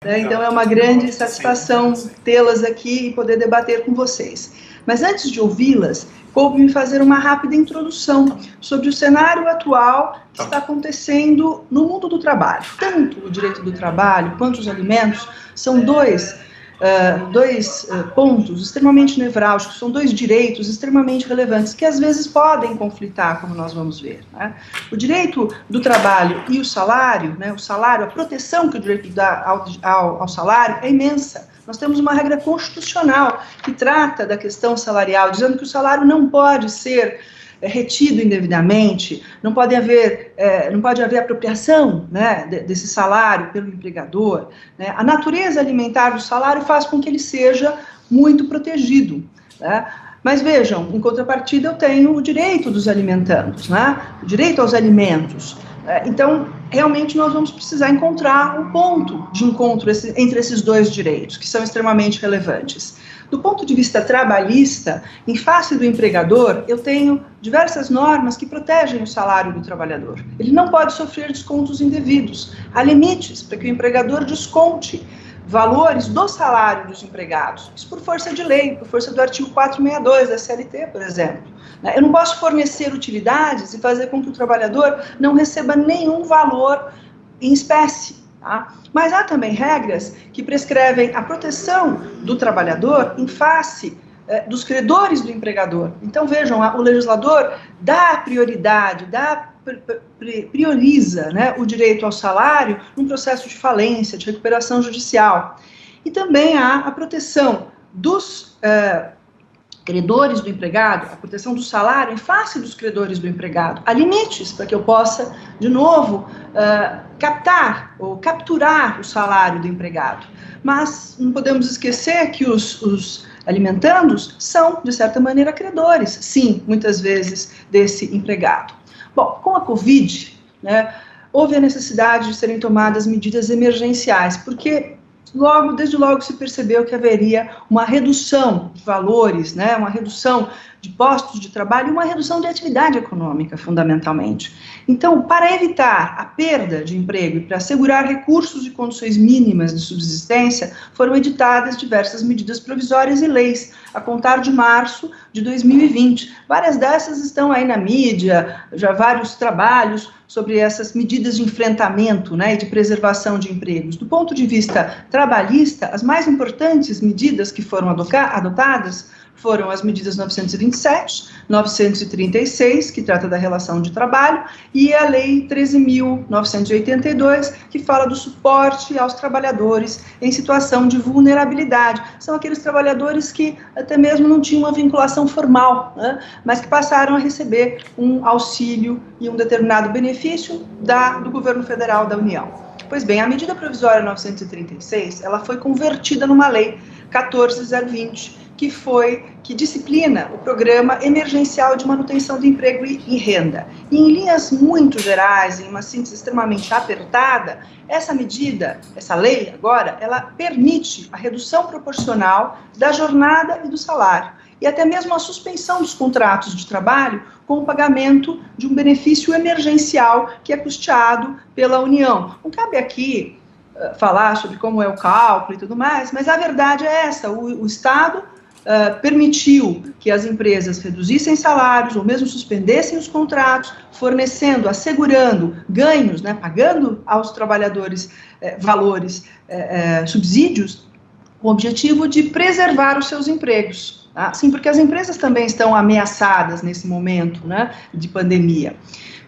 né? Então é uma grande satisfação tê-las aqui e poder debater com vocês. Mas antes de ouvi-las, coube-me fazer uma rápida introdução sobre o cenário atual que está acontecendo no mundo do trabalho. Tanto o direito do trabalho quanto os alimentos são dois pontos extremamente nevrálgicos, são dois direitos extremamente relevantes que às vezes podem conflitar, como nós vamos ver, né? O direito do trabalho e o salário, né, a proteção que o direito dá ao salário é imensa. Nós temos uma regra constitucional que trata da questão salarial, dizendo que o salário não pode ser retido indevidamente, não pode haver apropriação, né, desse salário pelo empregador, né? A natureza alimentar do salário faz com que ele seja muito protegido, né? Mas vejam, em contrapartida eu tenho o direito dos alimentandos, né? O direito aos alimentos. Então, realmente nós vamos precisar encontrar um ponto de encontro entre esses dois direitos, que são extremamente relevantes. Do ponto de vista trabalhista, em face do empregador, eu tenho diversas normas que protegem o salário do trabalhador. Ele não pode sofrer descontos indevidos. Há limites para que o empregador desconte valores do salário dos empregados. Isso por força de lei, por força do artigo 462 da CLT, por exemplo. Eu não posso fornecer utilidades e fazer com que o trabalhador não receba nenhum valor em espécie. Tá? Mas há também regras que prescrevem a proteção do trabalhador em face dos credores do empregador. Então, vejam, o legislador dá prioridade, prioriza, né, o direito ao salário num processo de falência, de recuperação judicial. E também há a proteção dos credores do empregado, a proteção do salário em face dos credores do empregado. Há limites para que eu possa, de novo, captar ou capturar o salário do empregado. Mas não podemos esquecer que os alimentandos são, de certa maneira, credores, sim, muitas vezes, desse empregado. Bom, com a Covid, né, houve a necessidade de serem tomadas medidas emergenciais, porque desde logo se percebeu que haveria uma redução de valores, né, uma redução de postos de trabalho e uma redução de atividade econômica, fundamentalmente. Então, para evitar a perda de emprego e para assegurar recursos e condições mínimas de subsistência, foram editadas diversas medidas provisórias e leis, a contar de março de 2020. Várias dessas estão aí na mídia, já vários trabalhos sobre essas medidas de enfrentamento, né, e de preservação de empregos. Do ponto de vista trabalhista, as mais importantes medidas que foram adotadas foram as medidas 927, 936, que trata da relação de trabalho, e a Lei 13.982, que fala do suporte aos trabalhadores em situação de vulnerabilidade. São aqueles trabalhadores que até mesmo não tinham uma vinculação formal, né, mas que passaram a receber um auxílio e um determinado benefício do governo federal da União. Pois bem, a medida provisória 936, ela foi convertida numa lei 14.020, que disciplina o Programa Emergencial de Manutenção do Emprego e Renda. E em linhas muito gerais, em uma síntese extremamente apertada, essa medida, essa lei agora, ela permite a redução proporcional da jornada e do salário, e até mesmo a suspensão dos contratos de trabalho com o pagamento de um benefício emergencial que é custeado pela União. Não cabe aqui falar sobre como é o cálculo e tudo mais, mas a verdade é essa: o Estado permitiu que as empresas reduzissem salários ou mesmo suspendessem os contratos, fornecendo, assegurando ganhos, né, pagando aos trabalhadores valores, subsídios, com o objetivo de preservar os seus empregos. Tá? Sim, porque as empresas também estão ameaçadas nesse momento, né, de pandemia.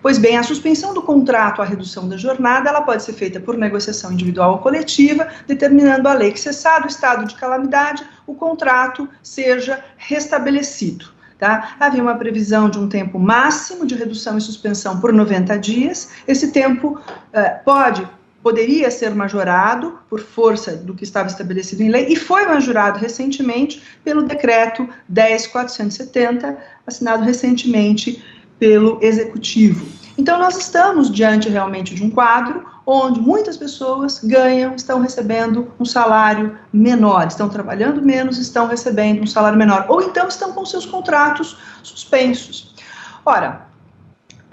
Pois bem, a suspensão do contrato à redução da jornada, ela pode ser feita por negociação individual ou coletiva, determinando a lei que, cessado o estado de calamidade, o contrato seja restabelecido. Tá? Havia uma previsão de um tempo máximo de redução e suspensão por 90 dias. Esse tempo poderia ser majorado por força do que estava estabelecido em lei, e foi majorado recentemente pelo decreto 10.470, assinado recentemente pelo Executivo. Então, nós estamos diante realmente de um quadro onde muitas pessoas estão recebendo um salário menor, estão trabalhando menos, estão recebendo um salário menor, ou então estão com seus contratos suspensos. Ora,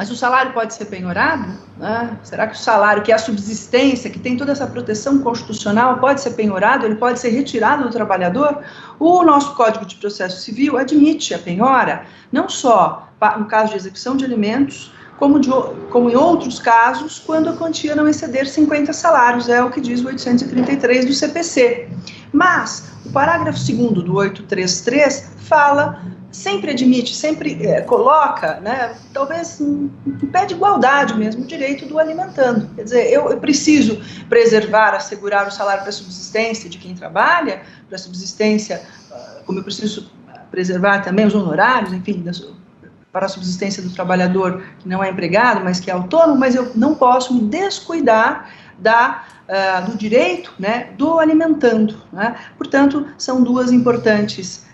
Mas o salário pode ser penhorado? Né? Será que o salário, que é a subsistência, que tem toda essa proteção constitucional, pode ser penhorado? Ele pode ser retirado do trabalhador? O nosso Código de Processo Civil admite a penhora, não só no caso de execução de alimentos, como em outros casos, quando a quantia não exceder 50 salários, é o que diz o 833 do CPC. Mas o parágrafo 2º do 833 fala, sempre admite, sempre coloca, né, talvez em pé de igualdade mesmo, o direito do alimentando. Quer dizer, eu preciso preservar, assegurar o salário para a subsistência de quem trabalha, para a subsistência, como eu preciso preservar também os honorários, enfim, para a subsistência do trabalhador que não é empregado, mas que é autônomo, mas eu não posso me descuidar do direito, né, do alimentando. Né? Portanto, são dois importantes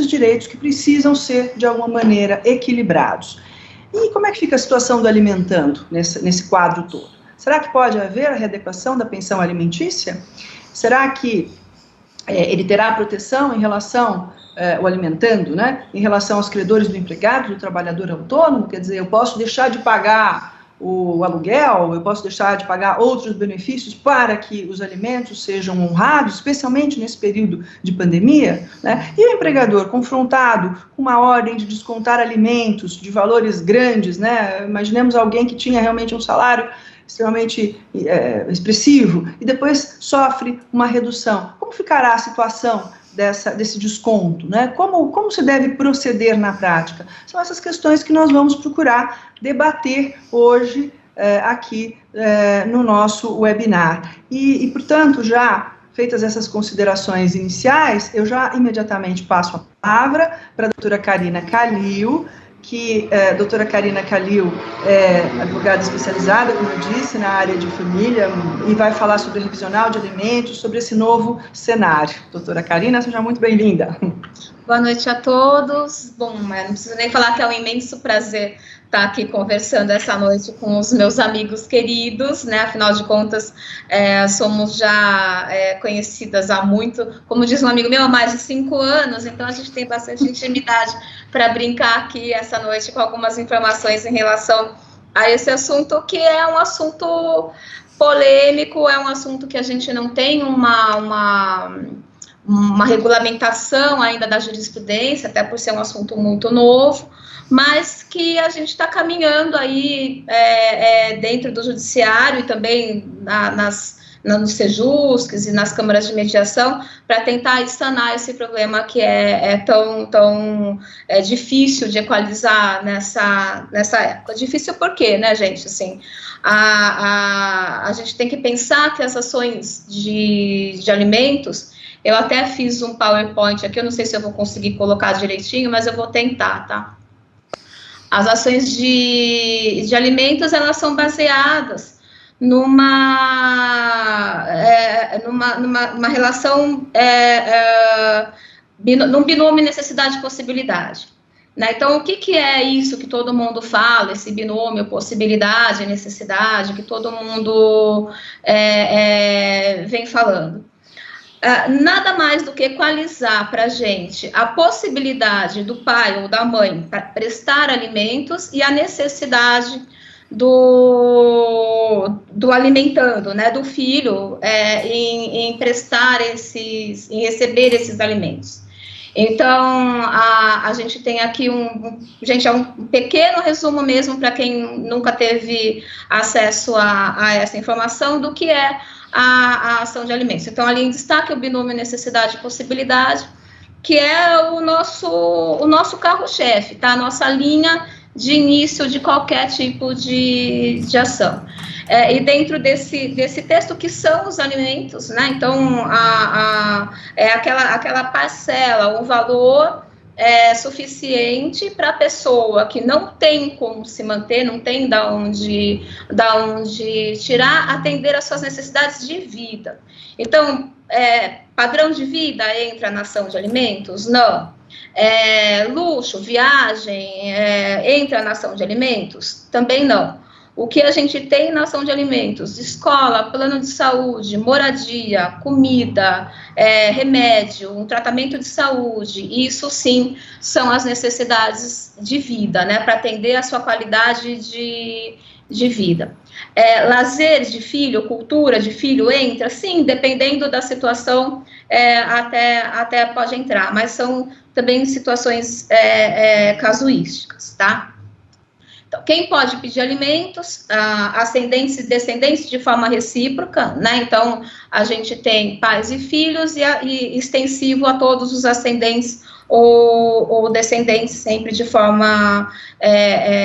direitos que precisam ser, de alguma maneira, equilibrados. E como é que fica a situação do alimentando nesse quadro todo? Será que pode haver a readequação da pensão alimentícia? Será que ele terá proteção em relação, o alimentando, né, em relação aos credores do empregado, do trabalhador autônomo? Quer dizer, eu posso deixar de pagar o aluguel, eu posso deixar de pagar outros benefícios para que os alimentos sejam honrados, especialmente nesse período de pandemia, né? E o empregador confrontado com uma ordem de descontar alimentos de valores grandes, né? Imaginemos alguém que tinha realmente um salário extremamente expressivo e depois sofre uma redução. Como ficará a situação desse desconto, né? Como se deve proceder na prática? São essas questões que nós vamos procurar debater hoje aqui no nosso webinar. E, portanto, já feitas essas considerações iniciais, eu já imediatamente passo a palavra para a doutora Karina Calil, que a doutora Karina Calil é advogada especializada, como eu disse, na área de família, e vai falar sobre revisional de alimentos, sobre esse novo cenário. Doutora Karina, seja muito bem-vinda. Boa noite a todos. Bom, não preciso nem falar que é um imenso prazer estar aqui conversando essa noite com os meus amigos queridos, né? Afinal de contas, somos já conhecidas há muito, como diz um amigo meu, há mais de 5 anos, então a gente tem bastante intimidade para brincar aqui essa noite com algumas informações em relação a esse assunto, que é um assunto polêmico, é um assunto que a gente não tem uma regulamentação ainda da jurisprudência, até por ser um assunto muito novo, mas que a gente está caminhando aí dentro do judiciário e também nos Sejuscs e nas câmaras de mediação, para tentar sanar esse problema que é tão difícil de equalizar nessa época. Difícil por quê, né, gente? Assim, a gente tem que pensar que as ações de alimentos, eu até fiz um PowerPoint aqui, eu não sei se eu vou conseguir colocar direitinho, mas eu vou tentar, tá? As ações de alimentos, elas são baseadas numa relação, num binômio necessidade e possibilidade. Né? Então, o que é isso que todo mundo fala, esse binômio possibilidade e necessidade, que todo mundo vem falando? Nada mais do que equalizar para a gente a possibilidade do pai ou da mãe para prestar alimentos e a necessidade do alimentando, né, do filho em prestar em receber esses alimentos. Então, a gente tem aqui gente, é um pequeno resumo mesmo para quem nunca teve acesso a essa informação do que é a ação de alimentos. Então, ali em destaque o binômio necessidade e possibilidade, que é o nosso carro-chefe, tá? A nossa linha de início de qualquer tipo de ação. E dentro desse texto, que são os alimentos, né? Então, aquela parcela, o valor suficiente para a pessoa que não tem como se manter, não tem da onde tirar, atender às suas necessidades de vida. Então, padrão de vida entra na ação de alimentos? Não. Luxo, viagem, entra na ação de alimentos? Também não. o que a gente tem na ação de alimentos, escola, plano de saúde, moradia, comida, remédio, um tratamento de saúde, isso sim são as necessidades de vida, né, para atender a sua qualidade de vida. Lazer de filho, cultura de filho, entra? Sim, dependendo da situação, até pode entrar, mas são também situações casuísticas, tá? Então, quem pode pedir alimentos? Ascendentes e descendentes de forma recíproca, né? Então, a gente tem pais e filhos e extensivo a todos os ascendentes ou descendentes, sempre de forma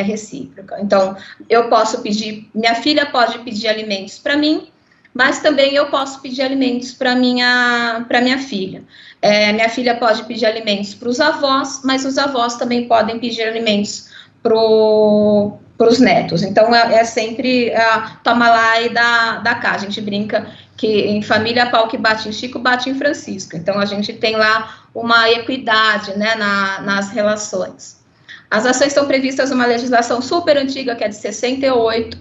recíproca. Então, eu posso pedir, minha filha pode pedir alimentos para mim, mas também eu posso pedir alimentos para minha filha. Minha filha pode pedir alimentos para os avós, mas os avós também podem pedir alimentos para os netos. Então, sempre toma lá e dá cá. A gente brinca que em família, pau que bate em Chico, bate em Francisco. Então, a gente tem lá uma equidade, né, nas relações. As ações estão previstas numa legislação super antiga, que é de 68,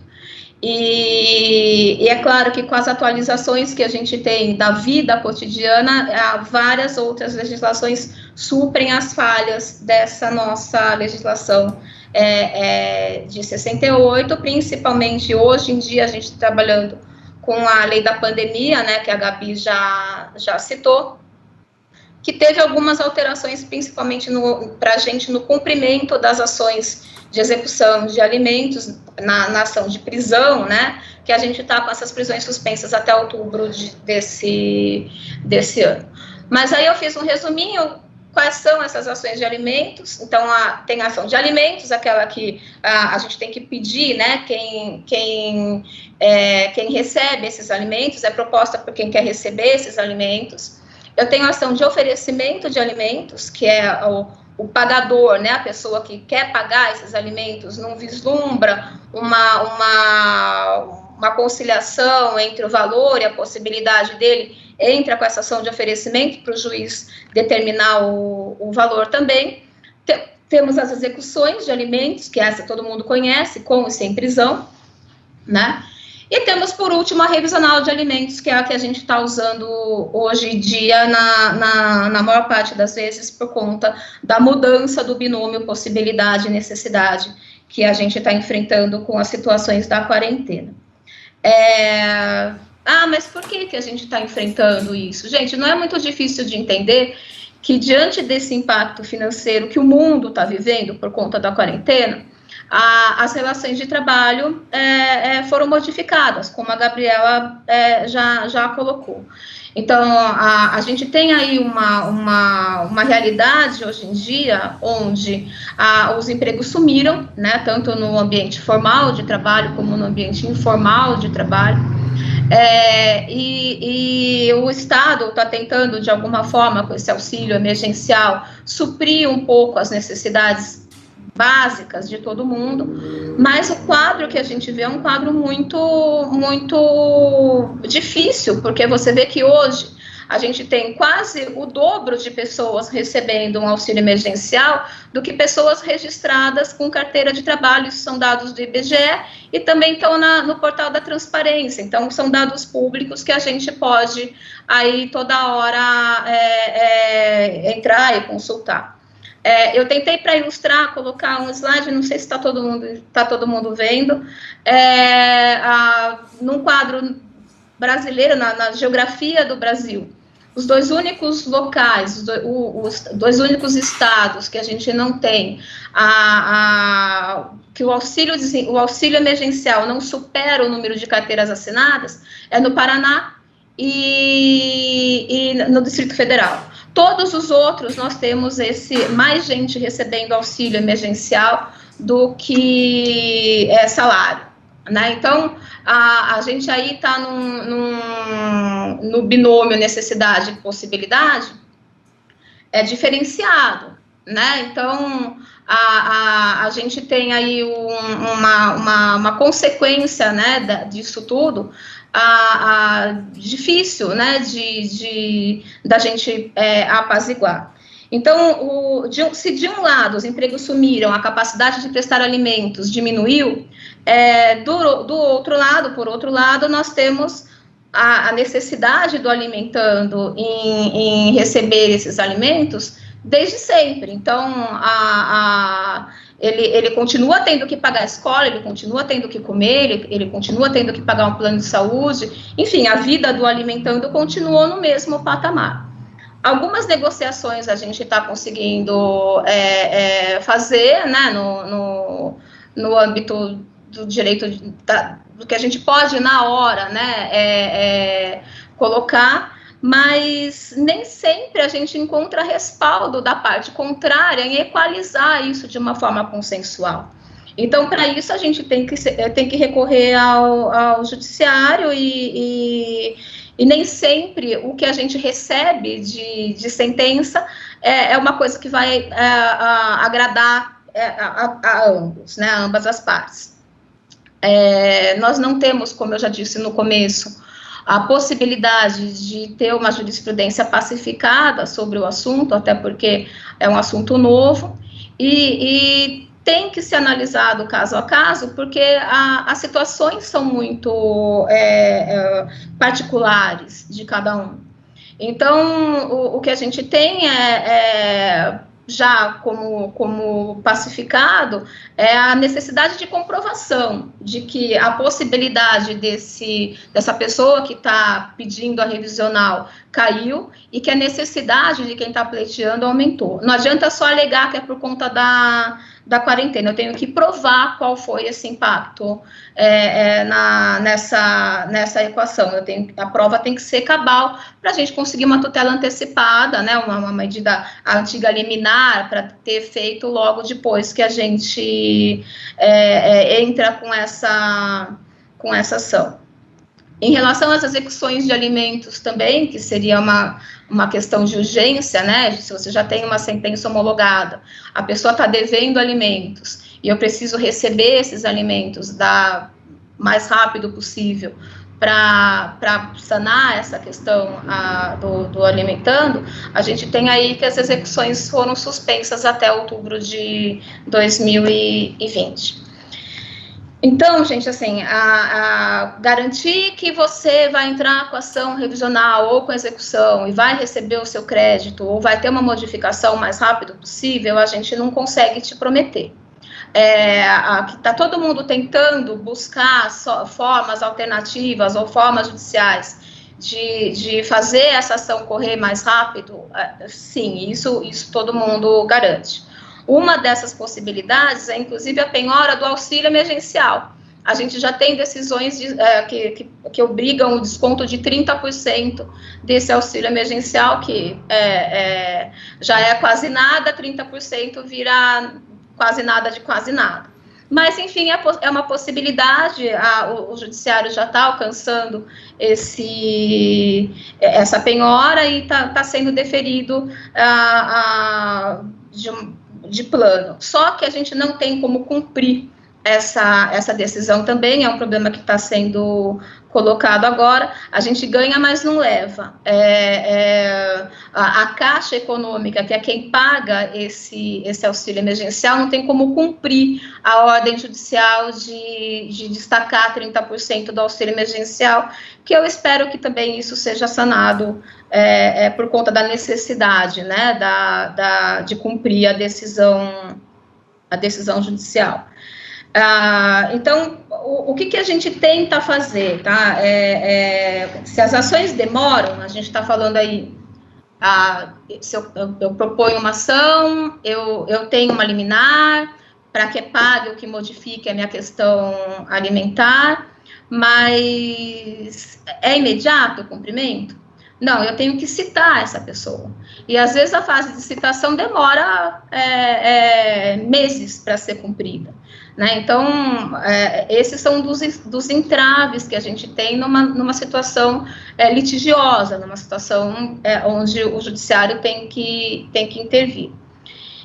e é claro que com as atualizações que a gente tem da vida cotidiana, várias outras legislações suprem as falhas dessa nossa legislação de 68, principalmente hoje em dia a gente está trabalhando com a lei da pandemia, né, que a Gabi já citou, que teve algumas alterações, principalmente para a gente no cumprimento das ações de execução de alimentos na ação de prisão, né, que a gente está com essas prisões suspensas até outubro desse ano. Mas aí eu fiz um resuminho, quais são essas ações de alimentos. Então, tem a ação de alimentos, aquela que a gente tem que pedir, né, quem recebe esses alimentos, é proposta por quem quer receber esses alimentos. Eu tenho a ação de oferecimento de alimentos, que é o pagador, né, a pessoa que quer pagar esses alimentos, não vislumbra uma conciliação entre o valor e a possibilidade dele, entra com essa ação de oferecimento para o juiz determinar o valor também. Temos as execuções de alimentos, que essa todo mundo conhece, com e sem prisão, né? E temos, por último, a revisional de alimentos, que é a que a gente está usando hoje em dia, na maior parte das vezes, por conta da mudança do binômio possibilidade e necessidade que a gente está enfrentando com as situações da quarentena. Mas por que a gente está enfrentando isso? Gente, não é muito difícil de entender que, diante desse impacto financeiro que o mundo está vivendo por conta da quarentena, as relações de trabalho foram modificadas, como a Gabriela já colocou. Então, a gente tem aí uma realidade hoje em dia onde os empregos sumiram, né, tanto no ambiente formal de trabalho como no ambiente informal de trabalho. E o Estado está tentando, de alguma forma, com esse auxílio emergencial, suprir um pouco as necessidades básicas de todo mundo, mas o quadro que a gente vê é um quadro muito, muito difícil, porque você vê que hoje a gente tem quase o dobro de pessoas recebendo um auxílio emergencial do que pessoas registradas com carteira de trabalho. Isso são dados do IBGE e também estão no portal da transparência. Então, são dados públicos que a gente pode aí toda hora entrar e consultar. Eu tentei, para ilustrar, colocar um slide, não sei se está todo mundo vendo, num quadro brasileiro, na geografia do Brasil, os dois únicos locais, os dois únicos estados que a gente não tem, que o auxílio emergencial não supera o número de carteiras assinadas, é no Paraná e no Distrito Federal. Todos os outros, nós temos mais gente recebendo auxílio emergencial do que salário, né? Então, a gente aí está no binômio necessidade e possibilidade diferenciado, né? Então, a gente tem aí uma consequência, né, disso tudo, difícil, né, da gente apaziguar. Então, se de um lado os empregos sumiram, a capacidade de prestar alimentos diminuiu, por outro lado, nós temos a necessidade do alimentando em receber esses alimentos desde sempre. Então, ele continua tendo que pagar a escola, ele continua tendo que comer, ele continua tendo que pagar um plano de saúde, enfim, a vida do alimentando continuou no mesmo patamar. Algumas negociações a gente está conseguindo fazer, né, no âmbito do direito, do que a gente pode na hora, né, colocar, mas nem sempre a gente encontra respaldo da parte contrária em equalizar isso de uma forma consensual. Então, para isso, a gente tem que recorrer ao judiciário e nem sempre o que a gente recebe de sentença é uma coisa que vai agradar a ambos, né, a ambas as partes. Nós não temos, como eu já disse no começo, a possibilidade de ter uma jurisprudência pacificada sobre o assunto, até porque é um assunto novo, e tem que ser analisado caso a caso, porque as situações são muito particulares de cada um. Então, o que a gente tem já como pacificado é a necessidade de comprovação de que a possibilidade dessa pessoa que está pedindo a revisional caiu e que a necessidade de quem está pleiteando aumentou. Não adianta só alegar que é por conta da quarentena, eu tenho que provar qual foi esse impacto nessa equação. A prova tem que ser cabal para a gente conseguir uma tutela antecipada, né, uma medida, a antiga liminar, para ter feito logo depois que a gente entra com essa ação. Em relação às execuções de alimentos também, que seria uma questão de urgência, né, se você já tem uma sentença homologada, a pessoa está devendo alimentos, e eu preciso receber esses alimentos mais rápido possível para sanar essa questão do alimentando, a gente tem aí que as execuções foram suspensas até outubro de 2020. Então, gente, assim, garantir que você vai entrar com ação revisional ou com execução e vai receber o seu crédito ou vai ter uma modificação o mais rápido possível, a gente não consegue te prometer. Está todo mundo tentando buscar formas alternativas ou formas judiciais de fazer essa ação correr mais rápido, sim, isso todo mundo garante. Uma dessas possibilidades é, inclusive, a penhora do auxílio emergencial. A gente já tem decisões que obrigam o desconto de 30% desse auxílio emergencial, que já é quase nada, 30% vira quase nada de quase nada. Mas, enfim, é uma possibilidade, o judiciário já está alcançando essa penhora e está sendo deferido de plano. Só que a gente não tem como cumprir essa decisão também, é um problema que está sendo colocado agora. A gente ganha, mas não leva. A Caixa Econômica, que é quem paga esse auxílio emergencial, não tem como cumprir a ordem judicial de destacar 30% do auxílio emergencial, que eu espero que também isso seja sanado por conta da necessidade, né, de cumprir a decisão judicial. Então, o que a gente tenta fazer, tá? Se as ações demoram, a gente está falando aí, se eu proponho uma ação, eu tenho uma liminar para que pague ou que modifique a minha questão alimentar, mas é imediato o cumprimento? Não, eu tenho que citar essa pessoa. E, às vezes, a fase de citação demora meses para ser cumprida, né? Então, esses são dos entraves que a gente tem numa situação litigiosa, numa situação onde o judiciário tem que intervir.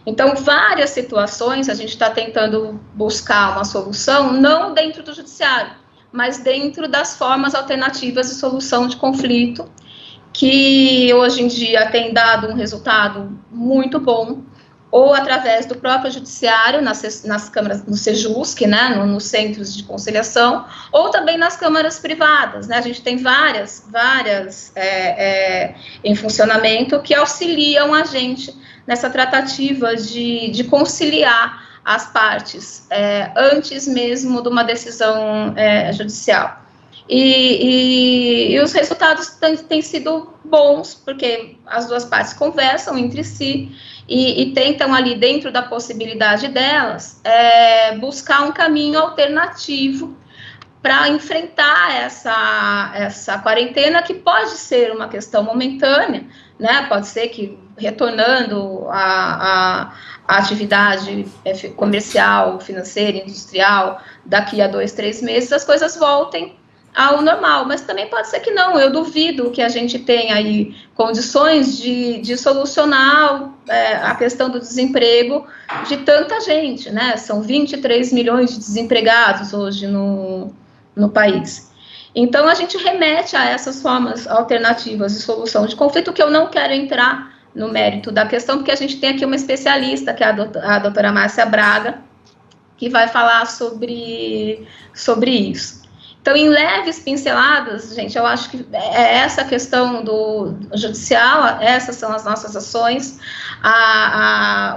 Então, várias situações a gente está tentando buscar uma solução, não dentro do judiciário, mas dentro das formas alternativas de solução de conflito, que hoje em dia tem dado um resultado muito bom, ou através do próprio judiciário, nas câmaras, no Sejusc, né, nos centros de conciliação, ou também nas câmaras privadas, né, a gente tem várias em funcionamento que auxiliam a gente nessa tratativa de conciliar as partes antes mesmo de uma decisão judicial. E os resultados têm sido bons, porque as duas partes conversam entre si e tentam ali, dentro da possibilidade delas, buscar um caminho alternativo para enfrentar essa quarentena, que pode ser uma questão momentânea, né? Pode ser que, retornando a atividade comercial, financeira, industrial, daqui a 2, 3 meses, as coisas voltem ao normal, mas também pode ser que não. Eu duvido que a gente tenha aí condições de solucionar a questão do desemprego de tanta gente, né? São 23 milhões de desempregados hoje no país. Então, a gente remete a essas formas alternativas de solução de conflito, que eu não quero entrar no mérito da questão, porque a gente tem aqui uma especialista, que é a doutora Márcia Braga, que vai falar sobre isso. Então, em leves pinceladas, gente, eu acho que essa questão do judicial, essas são as nossas ações.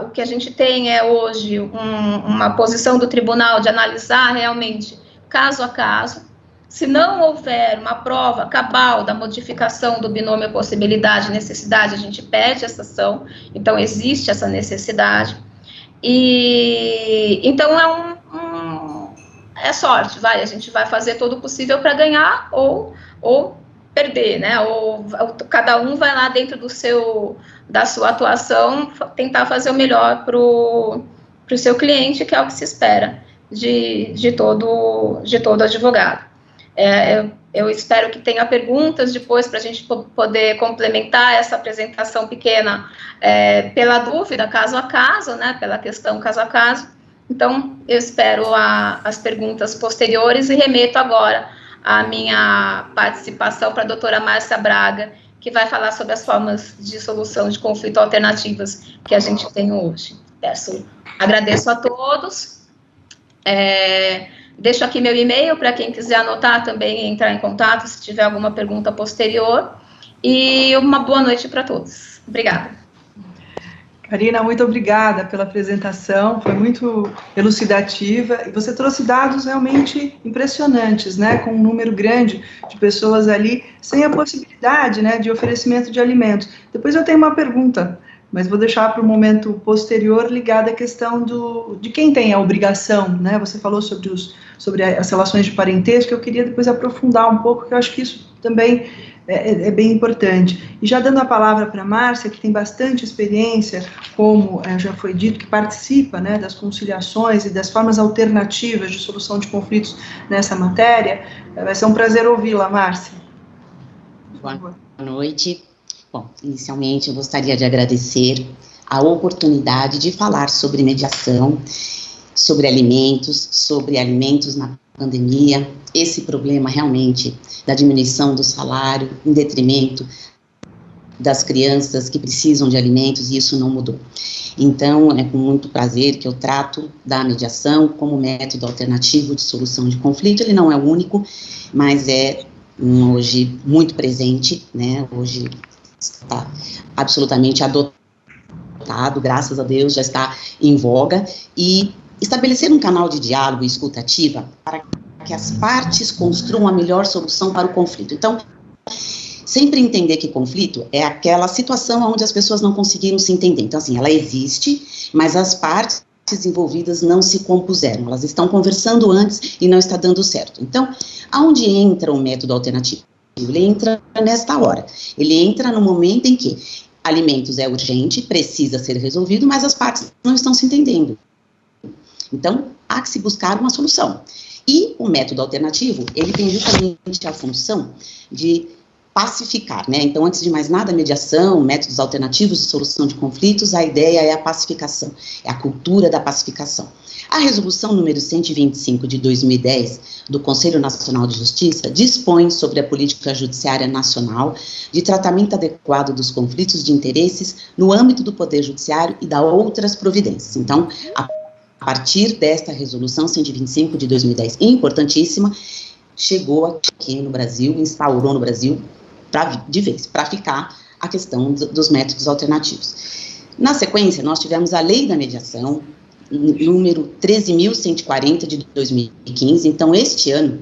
O que a gente tem hoje uma posição do tribunal de analisar realmente caso a caso. Se não houver uma prova cabal da modificação do binômio possibilidade e necessidade, a gente pede essa ação. Então, existe essa necessidade. Então, é sorte, a gente vai fazer todo o possível para ganhar ou perder, né? Ou cada um vai lá dentro da sua atuação tentar fazer o melhor para o seu cliente, que é o que se espera de todo advogado. Eu espero que tenha perguntas depois para a gente poder complementar essa apresentação pequena pela dúvida, caso a caso, né? Pela questão caso a caso. Então, eu espero as perguntas posteriores e remeto agora a minha participação para a doutora Márcia Braga, que vai falar sobre as formas de solução de conflito alternativas que a gente tem hoje. Agradeço a todos. Deixo aqui meu e-mail para quem quiser anotar também, entrar em contato se tiver alguma pergunta posterior. E uma boa noite para todos. Obrigada. Karina, muito obrigada pela apresentação, foi muito elucidativa, e você trouxe dados realmente impressionantes, né, com um número grande de pessoas ali, sem a possibilidade, né, de oferecimento de alimentos. Depois eu tenho uma pergunta, mas vou deixar para o momento posterior, ligada à questão de quem tem a obrigação, né, você falou sobre as relações de parentesco, que eu queria depois aprofundar um pouco, que eu acho que isso também é bem importante. E já dando a palavra para a Márcia, que tem bastante experiência, como já foi dito, que participa, né, das conciliações e das formas alternativas de solução de conflitos nessa matéria, vai ser um prazer ouvi-la, Márcia. Boa noite. Bom, inicialmente eu gostaria de agradecer a oportunidade de falar sobre mediação, sobre alimentos na pandemia, esse problema realmente da diminuição do salário em detrimento das crianças que precisam de alimentos, e isso não mudou. Então, é com muito prazer que eu trato da mediação como método alternativo de solução de conflito. Ele não é o único, mas é hoje muito presente, né, hoje está absolutamente adotado, graças a Deus, já está em voga, e estabelecer um canal de diálogo e escuta ativa para que as partes construam a melhor solução para o conflito. Então, sempre entender que conflito é aquela situação onde as pessoas não conseguiram se entender. Então, assim, ela existe, mas as partes envolvidas não se compuseram, elas estão conversando antes e não está dando certo. Então, aonde entra o método alternativo? Ele entra nesta hora, ele entra no momento em que alimentos é urgente, precisa ser resolvido, mas as partes não estão se entendendo. Então, há que se buscar uma solução. E o método alternativo, ele tem justamente a função de pacificar, né? Então, antes de mais nada, mediação, métodos alternativos de solução de conflitos, a ideia é a pacificação, é a cultura da pacificação. A resolução número 125 de 2010 do Conselho Nacional de Justiça dispõe sobre a política judiciária nacional de tratamento adequado dos conflitos de interesses no âmbito do Poder Judiciário e da outras providências. Então, a partir desta resolução 125 de 2010, importantíssima, chegou aqui no Brasil, instaurou no Brasil, de vez, para ficar a questão dos métodos alternativos. Na sequência, nós tivemos a Lei da Mediação, número 13.140 de 2015, então este ano,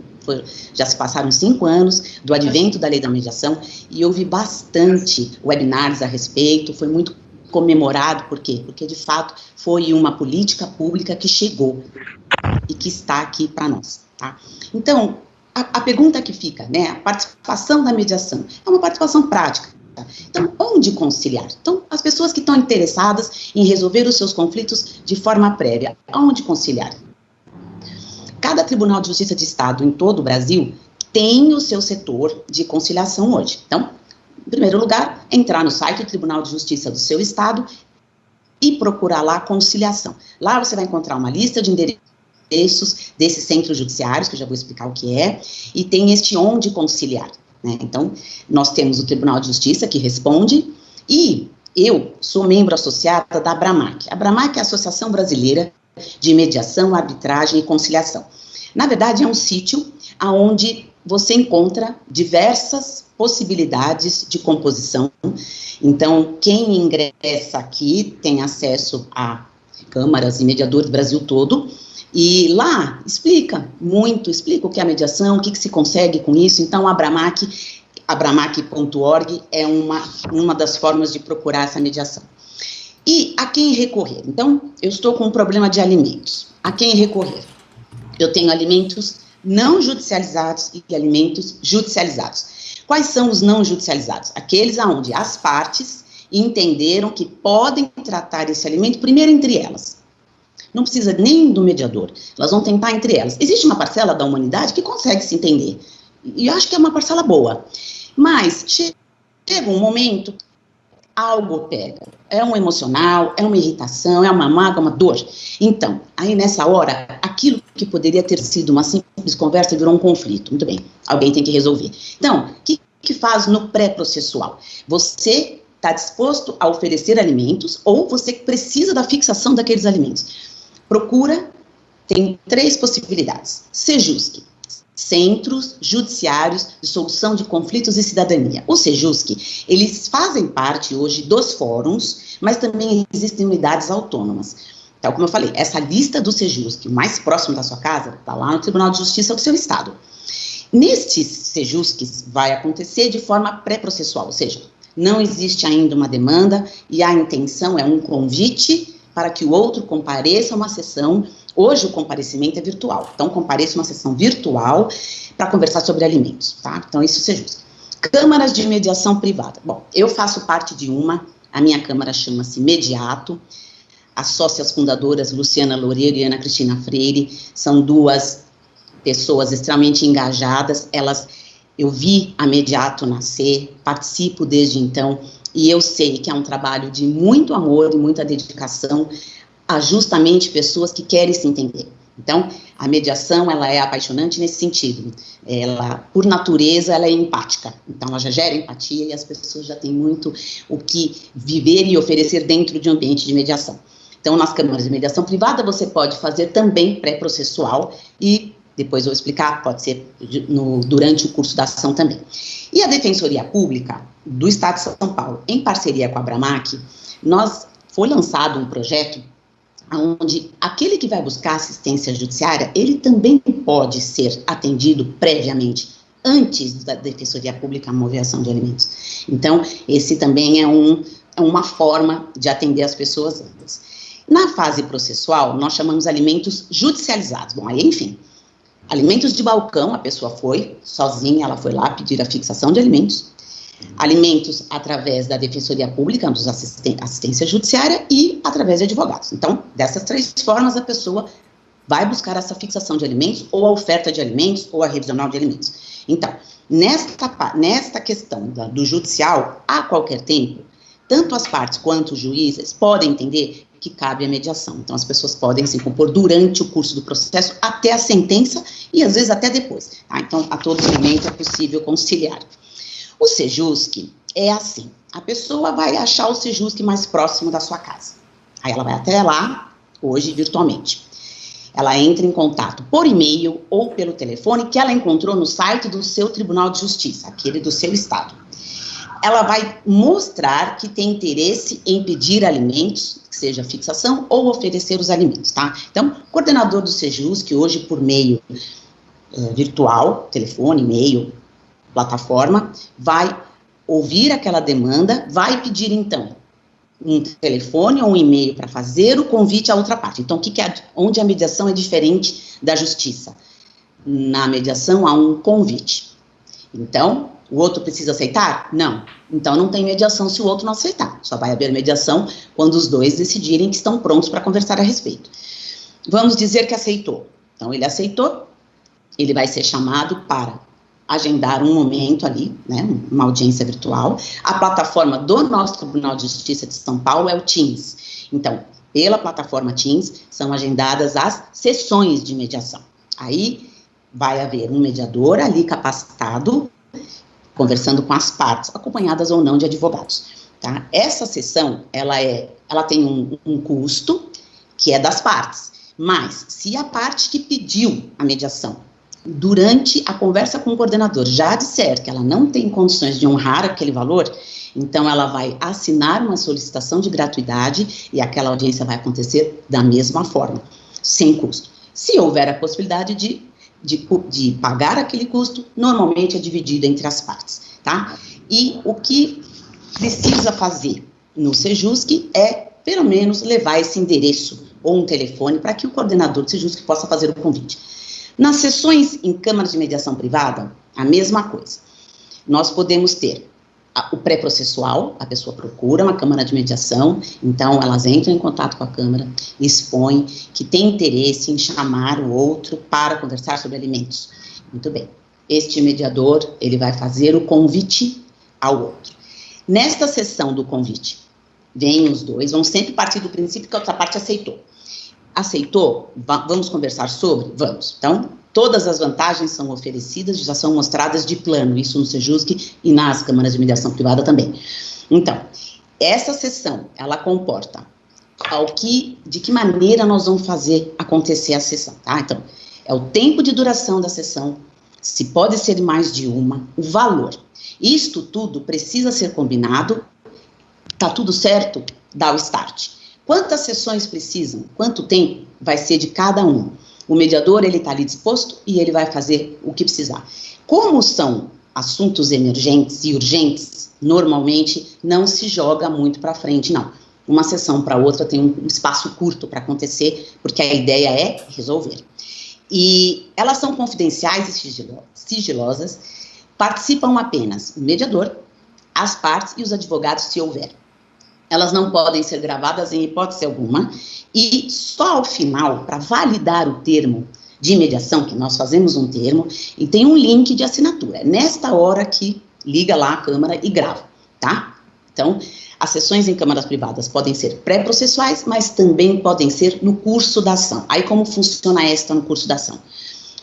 já se passaram 5 anos do advento da Lei da Mediação, e houve bastante webinars a respeito, foi muito comemorado, por quê? Porque, de fato, foi uma política pública que chegou e que está aqui para nós, tá? Então, a pergunta que fica, né, a participação da mediação é uma participação prática. Então, onde conciliar? Então, as pessoas que estão interessadas em resolver os seus conflitos de forma prévia, onde conciliar? Cada Tribunal de Justiça de Estado em todo o Brasil tem o seu setor de conciliação hoje. Então, em primeiro lugar, entrar no site do Tribunal de Justiça do seu estado e procurar lá conciliação. Lá você vai encontrar uma lista de endereços desses centros judiciários, que eu já vou explicar o que é, e tem este onde conciliar. Então, nós temos o Tribunal de Justiça que responde, e eu sou membro associada da ABRAMAC. A ABRAMAC é a Associação Brasileira de Mediação, Arbitragem e Conciliação. Na verdade, é um sítio onde você encontra diversas possibilidades de composição. Então, quem ingressa aqui tem acesso a câmaras e mediadores do Brasil todo, e lá explica o que é a mediação, o que se consegue com isso. Então, a abramac.org é uma das formas de procurar essa mediação. E a quem recorrer? Então, eu estou com um problema de alimentos. A quem recorrer? Eu tenho alimentos não judicializados e alimentos judicializados. Quais são os não judicializados? Aqueles onde as partes entenderam que podem tratar esse alimento primeiro entre elas. Não precisa nem do mediador, elas vão tentar entre elas. Existe uma parcela da humanidade que consegue se entender, e eu acho que é uma parcela boa, mas chega um momento, algo pega, é um emocional, é uma irritação, é uma mágoa, uma dor. Então, aí nessa hora, aquilo que poderia ter sido uma simples conversa virou um conflito. Muito bem, alguém tem que resolver. Então, o que faz no pré-processual? Você está disposto a oferecer alimentos ou você precisa da fixação daqueles alimentos? Procura, tem 3 possibilidades. Sejusc, Centros Judiciários de Solução de Conflitos e Cidadania. O Sejusc, eles fazem parte hoje dos fóruns, mas também existem unidades autônomas. Então, como eu falei, essa lista do Sejusc, mais próximo da sua casa, está lá no Tribunal de Justiça do seu estado. Nestes Sejuscs vai acontecer de forma pré-processual, ou seja, não existe ainda uma demanda e a intenção é um convite para que o outro compareça a uma sessão. Hoje o comparecimento é virtual, então compareça uma sessão virtual para conversar sobre alimentos, tá? Então isso seja justo. Câmaras de mediação privada. Bom, eu faço parte de uma, a minha câmara chama-se Mediato, as sócias fundadoras Luciana Loureiro e Ana Cristina Freire, são 2 pessoas extremamente engajadas, eu vi a Mediato nascer, participo desde então, e eu sei que é um trabalho de muito amor e muita dedicação a justamente pessoas que querem se entender. Então, a mediação, ela é apaixonante nesse sentido. Ela, por natureza, ela é empática. Então, ela já gera empatia e as pessoas já têm muito o que viver e oferecer dentro de um ambiente de mediação. Então, nas câmaras de mediação privada, você pode fazer também pré-processual e depois eu vou explicar, pode ser durante o curso da ação também. E a Defensoria Pública do Estado de São Paulo, em parceria com a ABRAMAC, foi lançado um projeto onde aquele que vai buscar assistência judiciária, ele também pode ser atendido previamente, antes da Defensoria Pública mover a ação de alimentos. Então, esse também é uma forma de atender as pessoas antes. Na fase processual, nós chamamos alimentos judicializados. Bom, aí, enfim, alimentos de balcão, a pessoa foi sozinha, ela foi lá pedir a fixação de alimentos. Alimentos através da Defensoria Pública, dos assistência judiciária e através de advogados. Então, dessas 3 formas, a pessoa vai buscar essa fixação de alimentos, ou a oferta de alimentos, ou a revisional de alimentos. Então, nesta questão do judicial, a qualquer tempo, tanto as partes quanto os juízes podem entender que cabe a mediação. Então, as pessoas podem se compor durante o curso do processo, até a sentença e, às vezes, até depois. Tá? Então, a todo momento é possível conciliar. O Sejusc é assim, a pessoa vai achar o Sejusc mais próximo da sua casa. Aí ela vai até lá, hoje, virtualmente. Ela entra em contato por e-mail ou pelo telefone que ela encontrou no site do seu Tribunal de Justiça, aquele do seu estado. Ela vai mostrar que tem interesse em pedir alimentos, que seja fixação, ou oferecer os alimentos, tá? Então, o coordenador do Sejusc, hoje por meio virtual, telefone, e-mail, plataforma, vai ouvir aquela demanda, vai pedir, então, um telefone ou um e-mail para fazer o convite à outra parte. Então, onde a mediação é diferente da justiça? Na mediação há um convite. Então, o outro precisa aceitar? Não. Então, não tem mediação se o outro não aceitar. Só vai haver mediação quando os dois decidirem que estão prontos para conversar a respeito. Vamos dizer que aceitou. Então, ele aceitou, ele vai ser chamado para agendar um momento ali, né, uma audiência virtual. A plataforma do nosso Tribunal de Justiça de São Paulo é o Teams. Então, pela plataforma Teams, são agendadas as sessões de mediação. Aí, vai haver um mediador ali capacitado, conversando com as partes, acompanhadas ou não de advogados, tá? Essa sessão, ela tem um custo, que é das partes, mas se a parte que pediu a mediação, durante a conversa com o coordenador, já disser que ela não tem condições de honrar aquele valor, então ela vai assinar uma solicitação de gratuidade e aquela audiência vai acontecer da mesma forma, sem custo. Se houver a possibilidade de pagar aquele custo, normalmente é dividido entre as partes, tá? E o que precisa fazer no Sejusc é, pelo menos, levar esse endereço ou um telefone para que o coordenador do Sejusc possa fazer o convite. Nas sessões em câmaras de mediação privada, a mesma coisa. Nós podemos ter o pré-processual, a pessoa procura uma câmara de mediação, então elas entram em contato com a câmara, expõem que tem interesse em chamar o outro para conversar sobre alimentos. Muito bem. Este mediador, ele vai fazer o convite ao outro. Nesta sessão do convite, vêm os dois, vão sempre partir do princípio que a outra parte aceitou. Aceitou? Vamos conversar sobre? Vamos. Então, todas as vantagens são oferecidas, já são mostradas de plano, isso no Sejusc e nas câmaras de mediação privada também. Então, essa sessão, ela comporta de que maneira nós vamos fazer acontecer a sessão, tá? Então, é o tempo de duração da sessão, se pode ser mais de uma, o valor. Isto tudo precisa ser combinado, tá tudo certo? Dá o start. Quantas sessões precisam? Quanto tempo vai ser de cada um? O mediador, ele está ali disposto e ele vai fazer o que precisar. Como são assuntos emergentes e urgentes, normalmente não se joga muito para frente, não. Uma sessão para outra tem um espaço curto para acontecer, porque a ideia é resolver. E elas são confidenciais e sigilosas, participam apenas o mediador, as partes e os advogados, se houver. Elas não podem ser gravadas em hipótese alguma, e só ao final, para validar o termo de mediação, que nós fazemos um termo, e tem um link de assinatura. É nesta hora que liga lá a câmara e grava, tá? Então, as sessões em câmaras privadas podem ser pré-processuais, mas também podem ser no curso da ação. Aí, como funciona esta no curso da ação?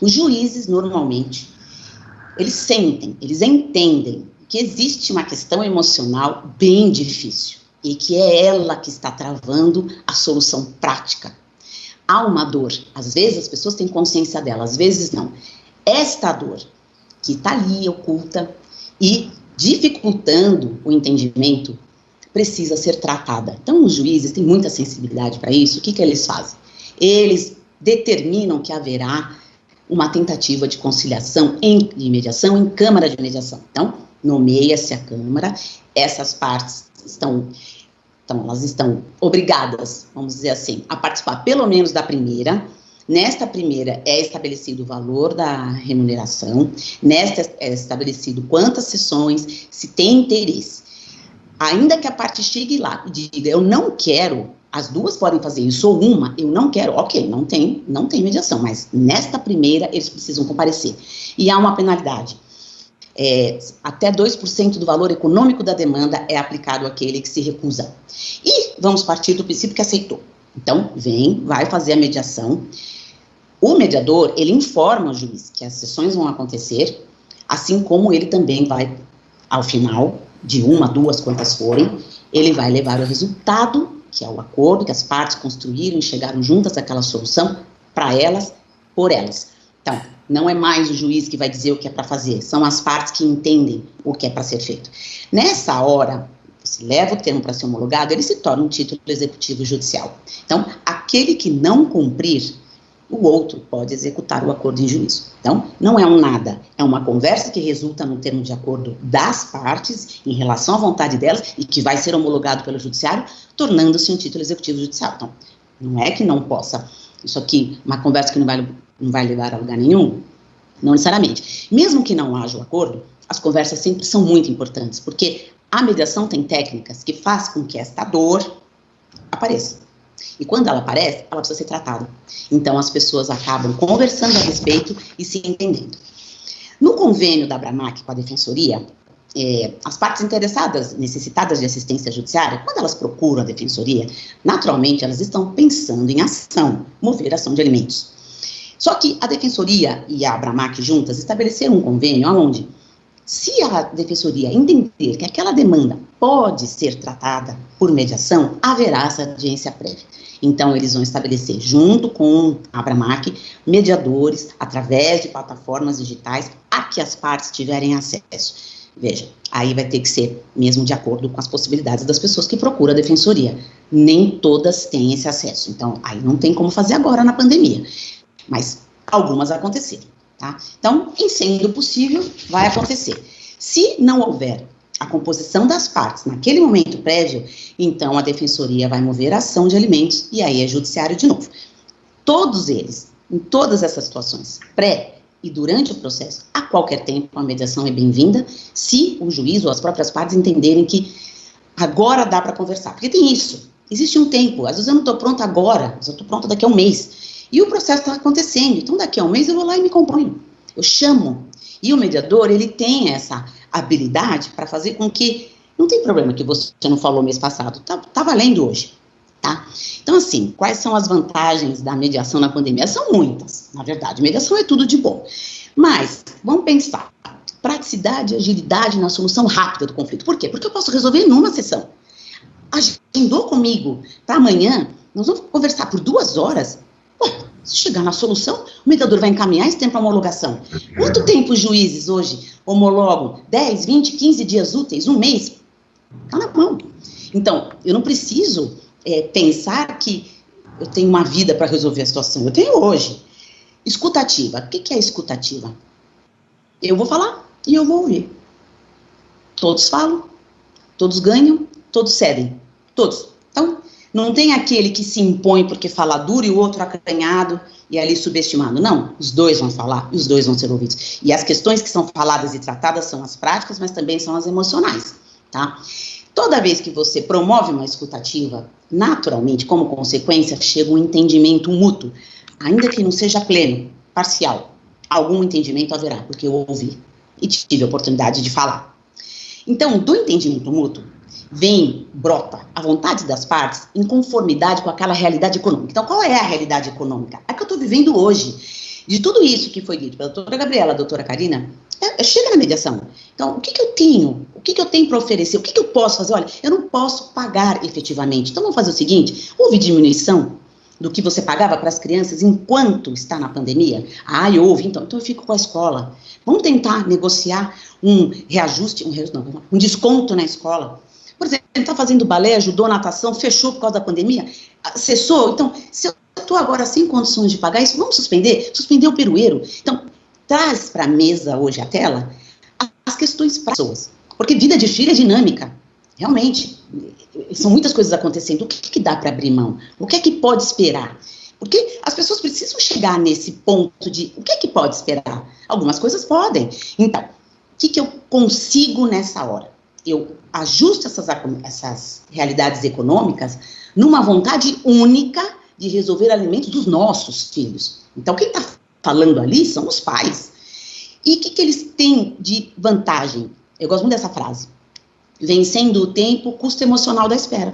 Os juízes, normalmente, eles sentem, eles entendem que existe uma questão emocional bem difícil, e que é ela que está travando a solução prática. Há uma dor, às vezes as pessoas têm consciência dela, às vezes não. Esta dor, que está ali oculta e dificultando o entendimento, precisa ser tratada. Então, os juízes têm muita sensibilidade para isso. O que eles fazem? Eles determinam que haverá uma tentativa de conciliação e mediação em câmara de mediação. Então, nomeia-se a câmara, essas partes elas estão obrigadas, vamos dizer assim, a participar pelo menos da primeira. Nesta primeira é estabelecido o valor da remuneração, nesta é estabelecido quantas sessões, se tem interesse. Ainda que a parte chegue lá e diga, eu não quero, as duas podem fazer isso, ou uma, eu não quero, ok, não tem mediação, mas nesta primeira eles precisam comparecer. E há uma penalidade. até 2% do valor econômico da demanda é aplicado àquele que se recusa. E vamos partir do princípio que aceitou. Então, vai fazer a mediação. O mediador, ele informa o juiz que as sessões vão acontecer, assim como ele também vai, ao final, de 1 a 2, quantas forem, ele vai levar o resultado, que é o acordo que as partes construíram e chegaram juntas àquela solução, para elas, por elas. Então, não é mais o juiz que vai dizer o que é para fazer, são as partes que entendem o que é para ser feito. Nessa hora, se leva o termo para ser homologado, ele se torna um título executivo judicial. Então, aquele que não cumprir, o outro pode executar o acordo em juízo. Então, não é um nada, é uma conversa que resulta no termo de acordo das partes, em relação à vontade delas, e que vai ser homologado pelo judiciário, tornando-se um título executivo judicial. Então, não é que não possa, isso aqui, uma conversa que não vai levar a lugar nenhum, não necessariamente. Mesmo que não haja o acordo, as conversas sempre são muito importantes, porque a mediação tem técnicas que faz com que esta dor apareça. E quando ela aparece, ela precisa ser tratada. Então, as pessoas acabam conversando a respeito e se entendendo. No convênio da Abramac com a Defensoria, as partes interessadas, necessitadas de assistência judiciária, quando elas procuram a Defensoria, naturalmente, elas estão pensando em ação, mover ação de alimentos. Só que a Defensoria e a Abramac juntas estabeleceram um convênio onde, se a Defensoria entender que aquela demanda pode ser tratada por mediação, haverá essa audiência prévia. Então, eles vão estabelecer, junto com a Abramac, mediadores, através de plataformas digitais, a que as partes tiverem acesso. Veja, aí vai ter que ser mesmo de acordo com as possibilidades das pessoas que procuram a Defensoria. Nem todas têm esse acesso. Então, aí não tem como fazer agora na pandemia. Mas algumas aconteceram. Tá? Então, em sendo possível, vai acontecer. Se não houver a composição das partes naquele momento prévio, então a Defensoria vai mover a ação de alimentos e aí é judiciário de novo. Todos eles, em todas essas situações, pré e durante o processo, a qualquer tempo a mediação é bem-vinda, se o juiz ou as próprias partes entenderem que agora dá para conversar. Porque tem isso, existe um tempo, às vezes eu não estou pronta agora, mas eu estou pronta daqui a um mês. E o processo está acontecendo, então daqui a um mês eu vou lá e me componho, eu chamo. E o mediador, ele tem essa habilidade para fazer com que, não tem problema que você não falou mês passado, tá valendo hoje, tá? Então assim, quais são as vantagens da mediação na pandemia? São muitas, na verdade, mediação é tudo de bom. Mas, vamos pensar, praticidade e agilidade na solução rápida do conflito. Por quê? Porque eu posso resolver numa sessão. Agendou comigo para amanhã, nós vamos conversar por 2 horas. Se chegar na solução, o mediador vai encaminhar esse tempo para homologação. Quanto tempo os juízes hoje homologam? 10, 20, 15 dias úteis, um mês? Está na mão. Então, eu não preciso pensar que eu tenho uma vida para resolver a situação. Eu tenho hoje. Escutativa. O que é escutativa? Eu vou falar e eu vou ouvir. Todos falam, todos ganham, todos cedem. Todos. Então, não tem aquele que se impõe porque fala duro e o outro acanhado e ali subestimado. Não, os dois vão falar e os dois vão ser ouvidos. E as questões que são faladas e tratadas são as práticas, mas também são as emocionais, tá? Toda vez que você promove uma escutativa, naturalmente, como consequência, chega um entendimento mútuo, ainda que não seja pleno, parcial. Algum entendimento haverá, porque eu ouvi e tive a oportunidade de falar. Então, do entendimento mútuo, brota a vontade das partes em conformidade com aquela realidade econômica. Então, qual é a realidade econômica? É que eu estou vivendo hoje. De tudo isso que foi dito pela doutora Gabriela, a doutora Karina, chega na mediação. Então, o que eu tenho? O que eu tenho para oferecer? O que eu posso fazer? Olha, eu não posso pagar efetivamente. Então, vamos fazer o seguinte, houve diminuição do que você pagava para as crianças enquanto está na pandemia? Houve, então eu fico com a escola. Vamos tentar negociar um reajuste, um desconto na escola. Por exemplo, está fazendo balé, ajudou natação, fechou por causa da pandemia, cessou. Então, se eu estou agora sem condições de pagar isso, vamos suspender o perueiro. Então, traz para a mesa hoje a tela as questões para as pessoas. Porque vida de filho é dinâmica. Realmente, são muitas coisas acontecendo. O que dá para abrir mão? O que é que pode esperar? Porque as pessoas precisam chegar nesse ponto de o que é que pode esperar? Algumas coisas podem. Então, o que eu consigo nessa hora? Eu ajusto essas realidades econômicas numa vontade única de resolver alimentos dos nossos filhos. Então, quem está falando ali são os pais. E o que eles têm de vantagem? Eu gosto muito dessa frase. Vencendo o tempo, custo emocional da espera.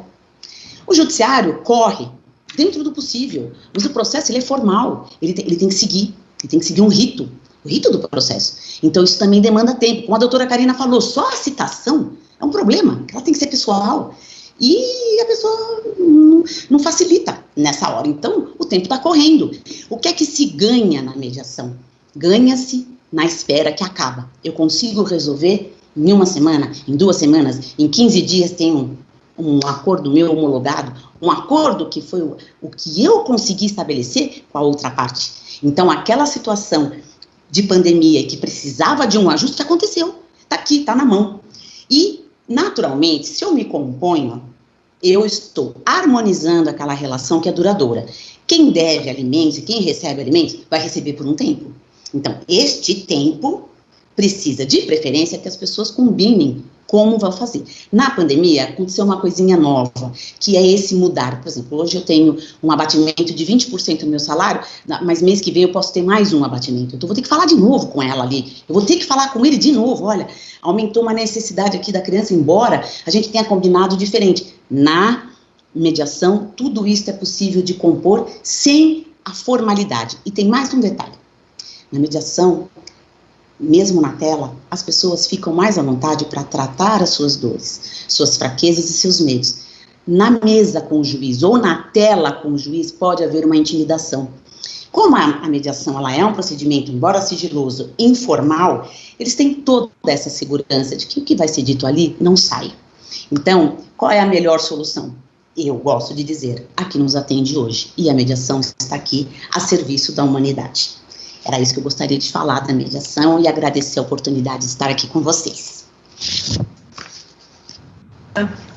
O judiciário corre dentro do possível, mas o processo ele é formal, ele tem que seguir um rito, o rito do processo. Então isso também demanda tempo. Como a doutora Karina falou, só a citação é um problema, ela tem que ser pessoal, e a pessoa não facilita nessa hora. Então o tempo está correndo. O que é que se ganha na mediação? Ganha-se na espera que acaba. Eu consigo resolver em 1 semana, em 2 semanas, em 15 dias tem um acordo meu homologado, um acordo que foi o que eu consegui estabelecer com a outra parte. Então, aquela situação de pandemia que precisava de um ajuste aconteceu. Está aqui, está na mão. E, naturalmente, se eu me componho, eu estou harmonizando aquela relação que é duradoura. Quem deve alimentos e quem recebe alimentos vai receber por um tempo. Então, este tempo precisa, de preferência, que as pessoas combinem como vão fazer. Na pandemia, aconteceu uma coisinha nova, que é esse mudar. Por exemplo, hoje eu tenho um abatimento de 20% do meu salário, mas mês que vem eu posso ter mais um abatimento. Então, eu vou ter que falar de novo com ela ali. Eu vou ter que falar com ele de novo. Olha, aumentou uma necessidade aqui da criança, embora a gente tenha combinado diferente. Na mediação, tudo isso é possível de compor sem a formalidade. E tem mais um detalhe. Na mediação, mesmo na tela, as pessoas ficam mais à vontade para tratar as suas dores, suas fraquezas e seus medos. Na mesa com o juiz ou na tela com o juiz pode haver uma intimidação. Como a mediação ela é um procedimento, embora sigiloso, informal, eles têm toda essa segurança de que o que vai ser dito ali não sai. Então, qual é a melhor solução? Eu gosto de dizer, a que nos atende hoje. E a mediação está aqui a serviço da humanidade. Era isso que eu gostaria de falar da mediação e agradecer a oportunidade de estar aqui com vocês.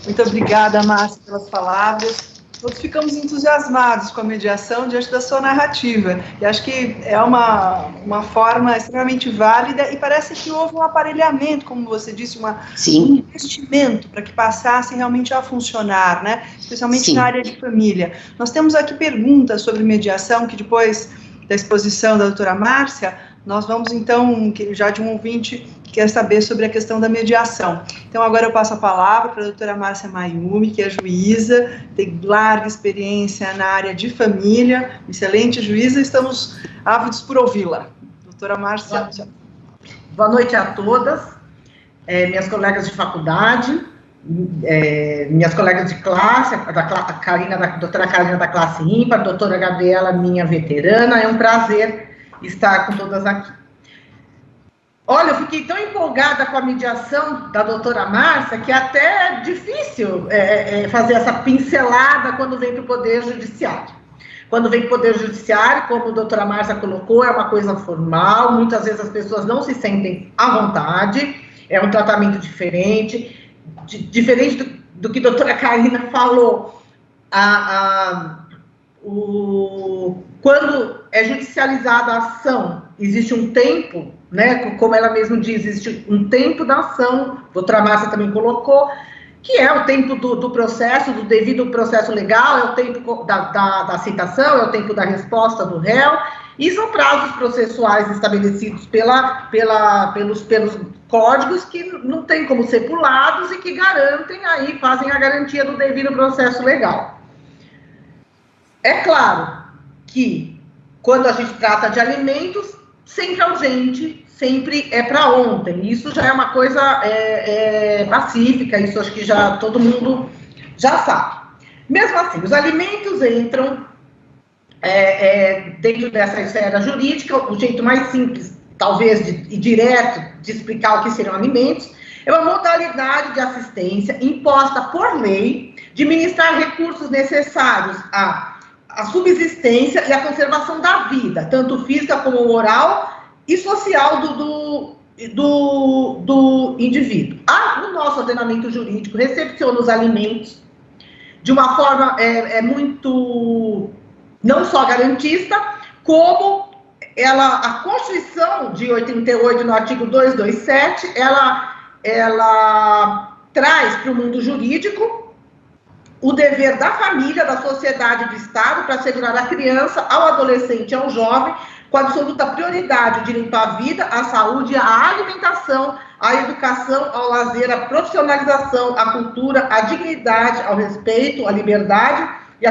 Muito obrigada, Márcia, pelas palavras. Todos ficamos entusiasmados com a mediação diante da sua narrativa. E acho que é uma forma extremamente válida e parece que houve um aparelhamento, como você disse, um investimento para que passasse realmente a funcionar, né? Especialmente na área de família. Nós temos aqui perguntas sobre mediação que depois da exposição da doutora Márcia, nós vamos então, já de um ouvinte que quer saber sobre a questão da mediação. Então agora eu passo a palavra para a doutora Márcia Mayumi, que é juíza, tem larga experiência na área de família, excelente juíza, estamos ávidos por ouvi-la. Doutora Márcia. Boa noite a todas, minhas colegas de faculdade, minhas colegas de classe, a doutora Karina da classe ímpar, a doutora Gabriela, minha veterana, é um prazer estar com todas aqui. Olha, eu fiquei tão empolgada com a mediação da doutora Márcia, que até é difícil fazer essa pincelada quando vem para o Poder Judiciário. Quando vem para o Poder Judiciário, como a doutora Márcia colocou, é uma coisa formal, muitas vezes as pessoas não se sentem à vontade, é um tratamento diferente, diferente do que a doutora Karina falou, quando é judicializada a ação, existe um tempo, né, como ela mesma diz, existe um tempo da ação, a doutora Márcia também colocou, que é o tempo do processo, do devido processo legal, é o tempo da citação, é o tempo da resposta do réu, e são prazos processuais estabelecidos pelos códigos que não tem como ser pulados e que garantem aí, fazem a garantia do devido processo legal. É claro que quando a gente trata de alimentos, sempre é urgente, sempre é para ontem. Isso já é uma coisa pacífica, isso acho que já todo mundo já sabe. Mesmo assim, os alimentos entram dentro dessa esfera jurídica, o jeito mais simples, talvez, e direto de explicar o que seriam alimentos, é uma modalidade de assistência imposta por lei de ministrar recursos necessários à subsistência e à conservação da vida, tanto física como moral e social do indivíduo. O nosso ordenamento jurídico recepciona os alimentos de uma forma muito, não só garantista, como a Constituição de 88, no artigo 227, ela traz para o mundo jurídico o dever da família, da sociedade e do Estado para assegurar à criança, ao adolescente e ao jovem com absoluta prioridade o direito à vida, à saúde, à alimentação, à educação, ao lazer, à profissionalização, à cultura, à dignidade, ao respeito, à liberdade e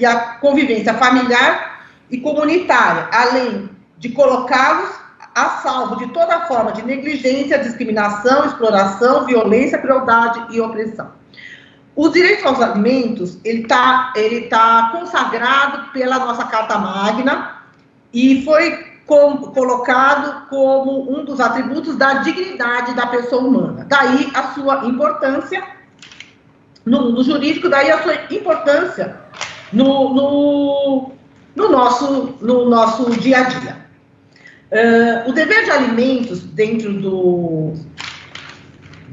à convivência familiar e comunitária, além de colocá-los a salvo de toda forma de negligência, discriminação, exploração, violência, crueldade e opressão. Os direitos aos alimentos, ele tá consagrado pela nossa Carta Magna e foi colocado como um dos atributos da dignidade da pessoa humana. Daí a sua importância no mundo jurídico, daí a sua importância no nosso dia a dia. O dever de alimentos dentro do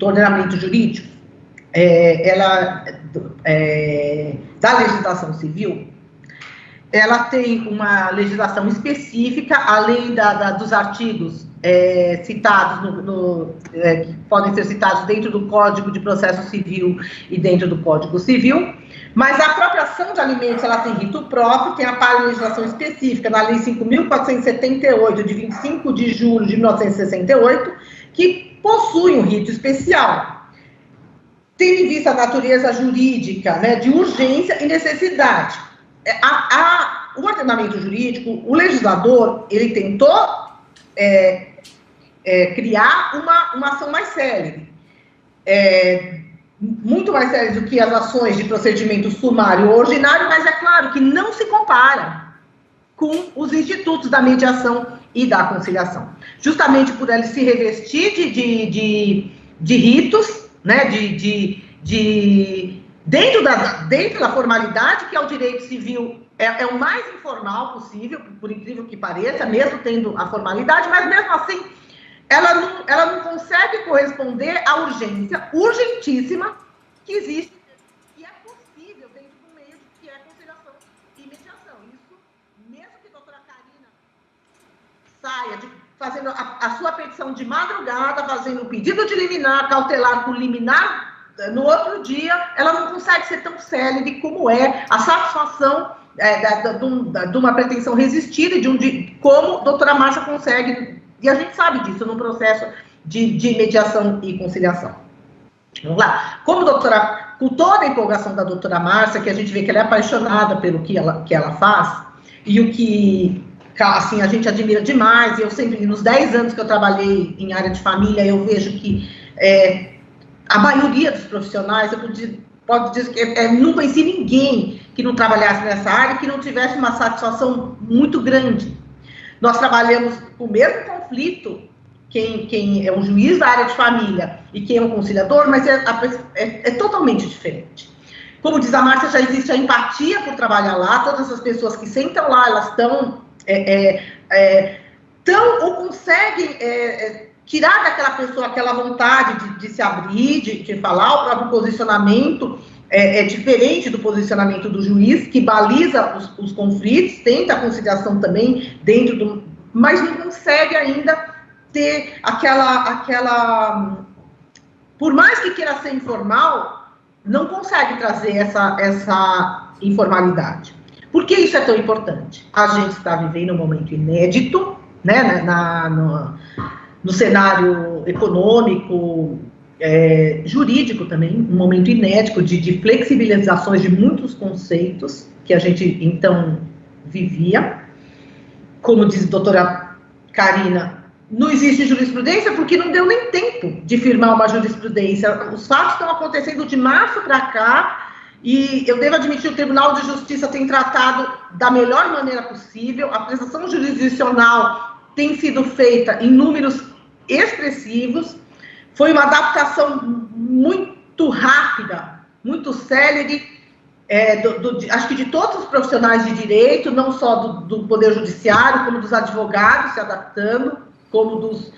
ordenamento jurídico, da legislação civil, ela tem uma legislação específica, além dos artigos citados, que podem ser citados dentro do Código de Processo Civil e dentro do Código Civil, mas a apropriação de alimentos, ela tem rito próprio, tem a legislação específica na Lei 5.478, de 25 de julho de 1968, que possui um rito especial. Tendo em vista a natureza jurídica, né, de urgência e necessidade. O ordenamento jurídico, o legislador, ele tentou criar uma ação mais célere, muito mais célere do que as ações de procedimento sumário ou ordinário, mas é claro que não se compara com os institutos da mediação e da conciliação. Justamente por ele se revestir de ritos, né, dentro da formalidade, que é o direito civil, é o mais informal possível, por incrível que pareça, mesmo tendo a formalidade, mas mesmo assim, ela não consegue corresponder à urgência, urgentíssima, que existe, e é possível dentro do meio que é conciliação e mediação. Isso, mesmo que a doutora Karina saia fazendo a sua petição de madrugada, fazendo o pedido de liminar, cautelar por liminar, no outro dia, ela não consegue ser tão célere como é a satisfação de uma pretensão resistida, como a doutora Márcia consegue, e a gente sabe disso no processo de mediação e conciliação. Vamos lá. Com toda a empolgação da doutora Márcia, que a gente vê que ela é apaixonada pelo que ela faz, e o que, assim, a gente admira demais, e eu sempre, nos 10 anos que eu trabalhei em área de família, eu vejo que a maioria dos profissionais, pode dizer que não conheci ninguém que não trabalhasse nessa área, que não tivesse uma satisfação muito grande. Nós trabalhamos com o mesmo conflito, quem é um juiz da área de família e quem é um conciliador, mas é totalmente diferente. Como diz a Márcia, já existe a empatia por trabalhar lá, todas as pessoas que sentam lá, elas estão ou conseguem tirar daquela pessoa aquela vontade de se abrir, de falar. O próprio posicionamento é diferente do posicionamento do juiz, que baliza os conflitos, tenta a conciliação também dentro mas não consegue ainda ter por mais que queira ser informal, não consegue trazer essa informalidade. Por que isso é tão importante? A gente está vivendo um momento inédito, né, no cenário econômico, jurídico também, um momento inédito de flexibilizações de muitos conceitos que a gente, então, vivia. Como diz a doutora Karina, não existe jurisprudência porque não deu nem tempo de firmar uma jurisprudência. Os fatos estão acontecendo de março para cá, e eu devo admitir que o Tribunal de Justiça tem tratado da melhor maneira possível. A prestação jurisdicional tem sido feita em números expressivos. Foi uma adaptação muito rápida, muito célere, acho que de todos os profissionais de direito, não só do Poder Judiciário, como dos advogados se adaptando, como dos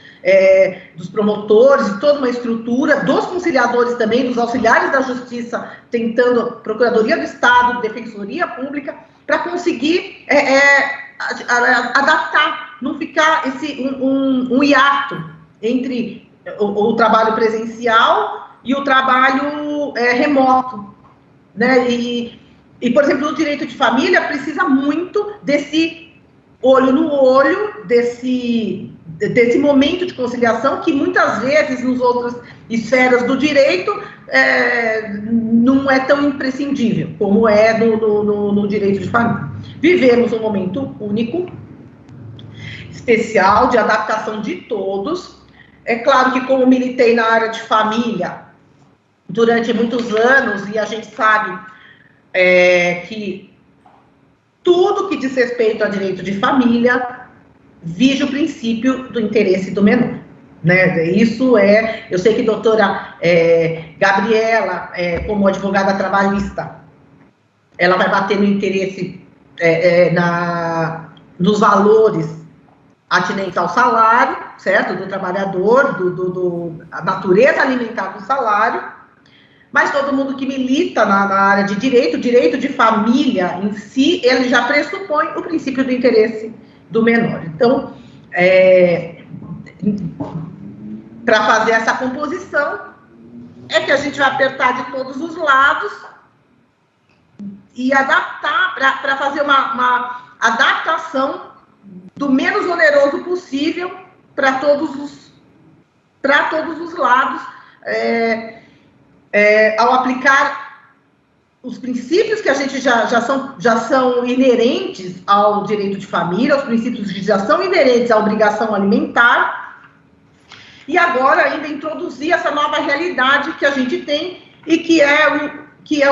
promotores, de toda uma estrutura, dos conciliadores também, dos auxiliares da Justiça, tentando, Procuradoria do Estado, Defensoria Pública, para conseguir adaptar, não ficar um hiato entre o trabalho presencial e o trabalho remoto, né? E, por exemplo, o direito de família precisa muito desse olho no olho desse momento de conciliação que muitas vezes nas outras esferas do direito não é tão imprescindível como é no direito de família. Vivemos um momento único, especial, de adaptação de todos. É claro que, como militei na área de família durante muitos anos, e a gente sabe que tudo que diz respeito a direito de família vige o princípio do interesse do menor, né? Isso eu sei que a doutora Gabriela, como advogada trabalhista, ela vai bater no interesse, nos valores atinentes ao salário, certo? Do trabalhador, a natureza alimentar do salário, mas todo mundo que milita na área de direito de família em si, ele já pressupõe o princípio do interesse do menor. Então, para fazer essa composição, que a gente vai apertar de todos os lados e adaptar, para fazer uma adaptação do menos oneroso possível para todos os lados, ao aplicar os princípios que a gente já são inerentes ao direito de família, os princípios que já são inerentes à obrigação alimentar, e agora ainda introduzir essa nova realidade que a gente tem e que é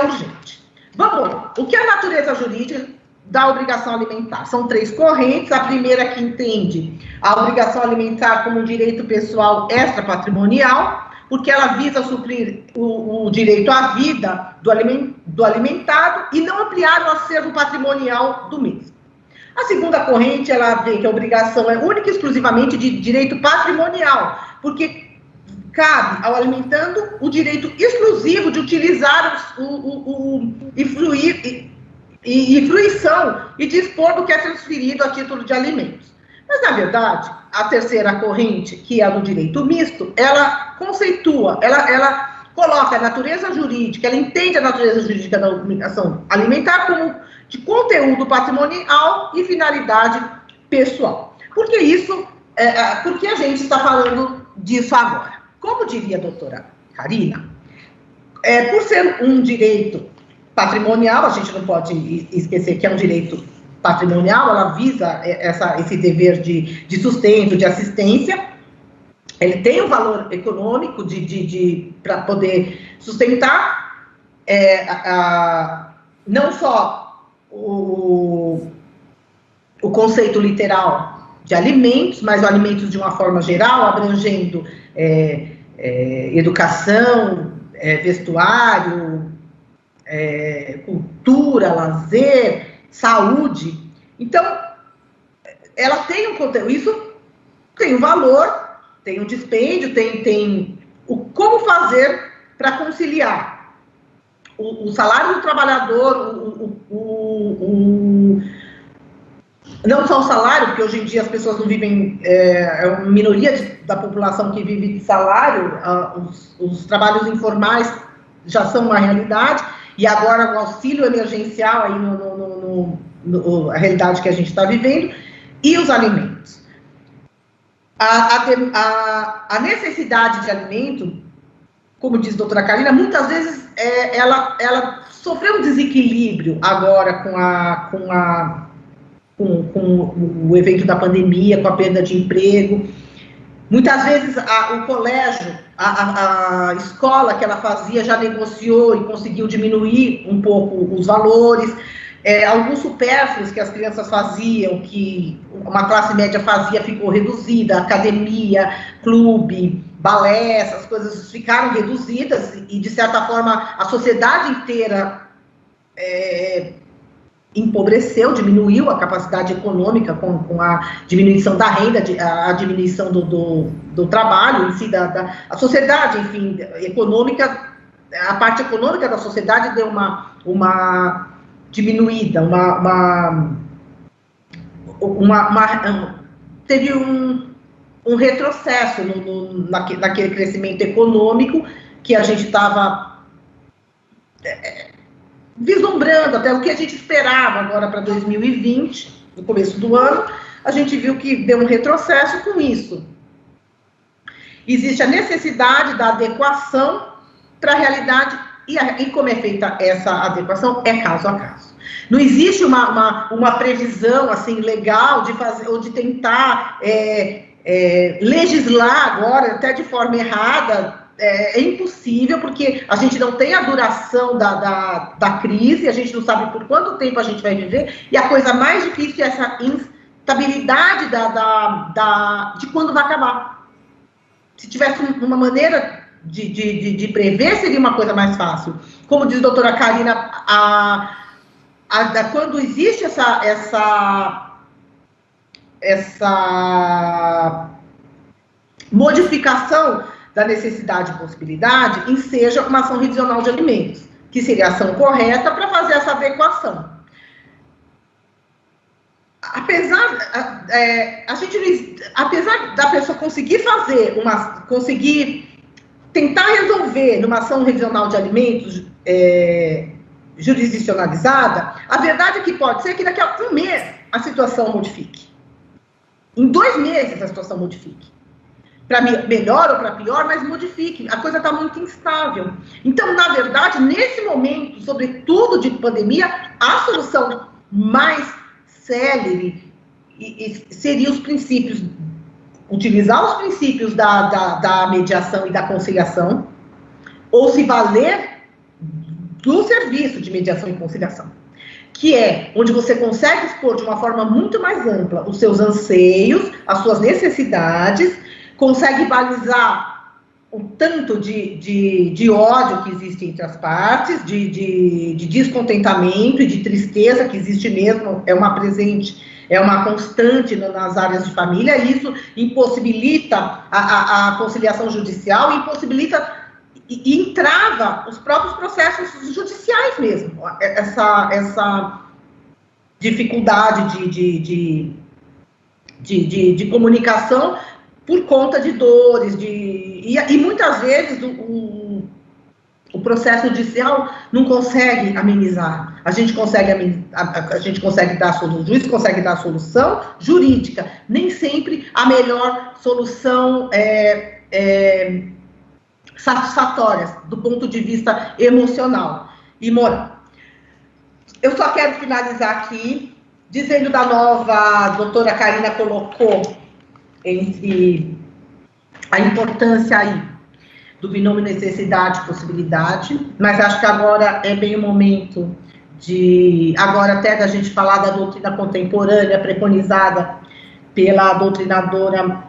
urgente. Vamos lá. O que é a natureza jurídica da obrigação alimentar? São 3 correntes. A primeira, que entende a obrigação alimentar como um direito pessoal extrapatrimonial, porque ela visa suprir o direito à vida do alimentado e não ampliar o acervo patrimonial do mesmo. A segunda corrente, ela vê que a obrigação é única e exclusivamente de direito patrimonial, porque cabe ao alimentando o direito exclusivo de utilizar fruição e dispor do que é transferido a título de alimentos. Mas, na verdade, a terceira corrente, que é a do direito misto, ela conceitua, ela coloca a natureza jurídica, ela entende a natureza jurídica da obrigação alimentar como de conteúdo patrimonial e finalidade pessoal. Por que isso? Por que a gente está falando disso agora? Como diria a doutora Karina, por ser um direito patrimonial, a gente não pode esquecer que é um direito patrimonial, ela visa esse dever de sustento, de assistência, ele tem um valor econômico para poder sustentar não só o conceito literal de alimentos, mas alimentos de uma forma geral, abrangendo educação, vestuário, cultura, lazer, saúde. Então, ela tem um conteúdo, isso tem um valor, tem um dispêndio, tem como fazer para conciliar o salário do trabalhador, não só o salário, porque hoje em dia as pessoas não vivem, uma minoria da população que vive de salário, os trabalhos informais já são uma realidade, e agora o auxílio emergencial, aí a realidade que a gente está vivendo, e os alimentos. A necessidade de alimento, como diz a doutora Karina, muitas vezes ela sofreu um desequilíbrio agora com o evento da pandemia, com a perda de emprego. Muitas vezes o colégio, a escola que ela fazia já negociou e conseguiu diminuir um pouco os valores. Alguns supérfluos que as crianças faziam, que uma classe média fazia, ficou reduzida. Academia, clube, balé, essas coisas ficaram reduzidas e, de certa forma, a sociedade inteira empobreceu, diminuiu a capacidade econômica com a diminuição da renda, a diminuição do trabalho em si, a sociedade, enfim, econômica, a parte econômica da sociedade deu uma diminuída, teve um retrocesso naquele crescimento econômico que a gente estava vislumbrando, até o que a gente esperava agora para 2020, no começo do ano, a gente viu que deu um retrocesso com isso. Existe a necessidade da adequação para a realidade, e como é feita essa adequação é caso a caso. Não existe uma previsão assim legal de fazer ou de tentar legislar agora até de forma errada. É impossível, porque a gente não tem a duração da crise, a gente não sabe por quanto tempo a gente vai viver, e a coisa mais difícil é essa instabilidade de quando vai acabar. Se tivesse uma maneira de prever, seria uma coisa mais fácil. Como diz a doutora Karina, quando existe essa modificação da necessidade e possibilidade, enseja uma ação revisional de alimentos, que seria a ação correta para fazer essa adequação. Apesar da pessoa conseguir tentar resolver numa ação revisional de alimentos jurisdicionalizada, a verdade é que pode ser que daqui a um mês a situação modifique. Em 2 meses a situação modifique. Para melhor ou para pior, mas modifique. A coisa está muito instável. Então, na verdade, nesse momento, sobretudo de pandemia, a solução mais célere seria os princípios, utilizar os princípios da mediação e da conciliação, ou se valer do serviço de mediação e conciliação, que é onde você consegue expor de uma forma muito mais ampla os seus anseios, as suas necessidades, consegue balizar o tanto de ódio que existe entre as partes, de descontentamento e de tristeza que existe mesmo, é uma constante nas áreas de família, e isso impossibilita a conciliação judicial, impossibilita e entrava os próprios processos judiciais mesmo, essa dificuldade de comunicação por conta de dores, e muitas vezes o processo judicial não consegue amenizar. A gente consegue dar solução, o juiz consegue dar solução jurídica, nem sempre a melhor solução satisfatória do ponto de vista emocional e moral. Eu só quero finalizar aqui dizendo da nova, a doutora Karina colocou entre a importância aí do binômio necessidade e possibilidade, mas acho que agora é bem o momento agora até da gente falar da doutrina contemporânea preconizada pela doutrinadora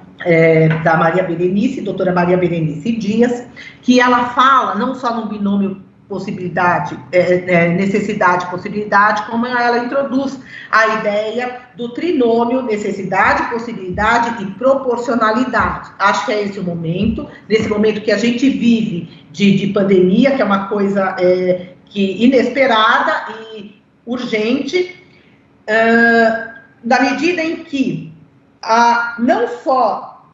da Maria Berenice, doutora Maria Berenice Dias, que ela fala não só no binômio necessidade e possibilidade, como ela introduz a ideia do trinômio necessidade, possibilidade e proporcionalidade. Acho que é esse o momento, nesse momento que a gente vive de pandemia, que é uma coisa inesperada e urgente, na medida em que não só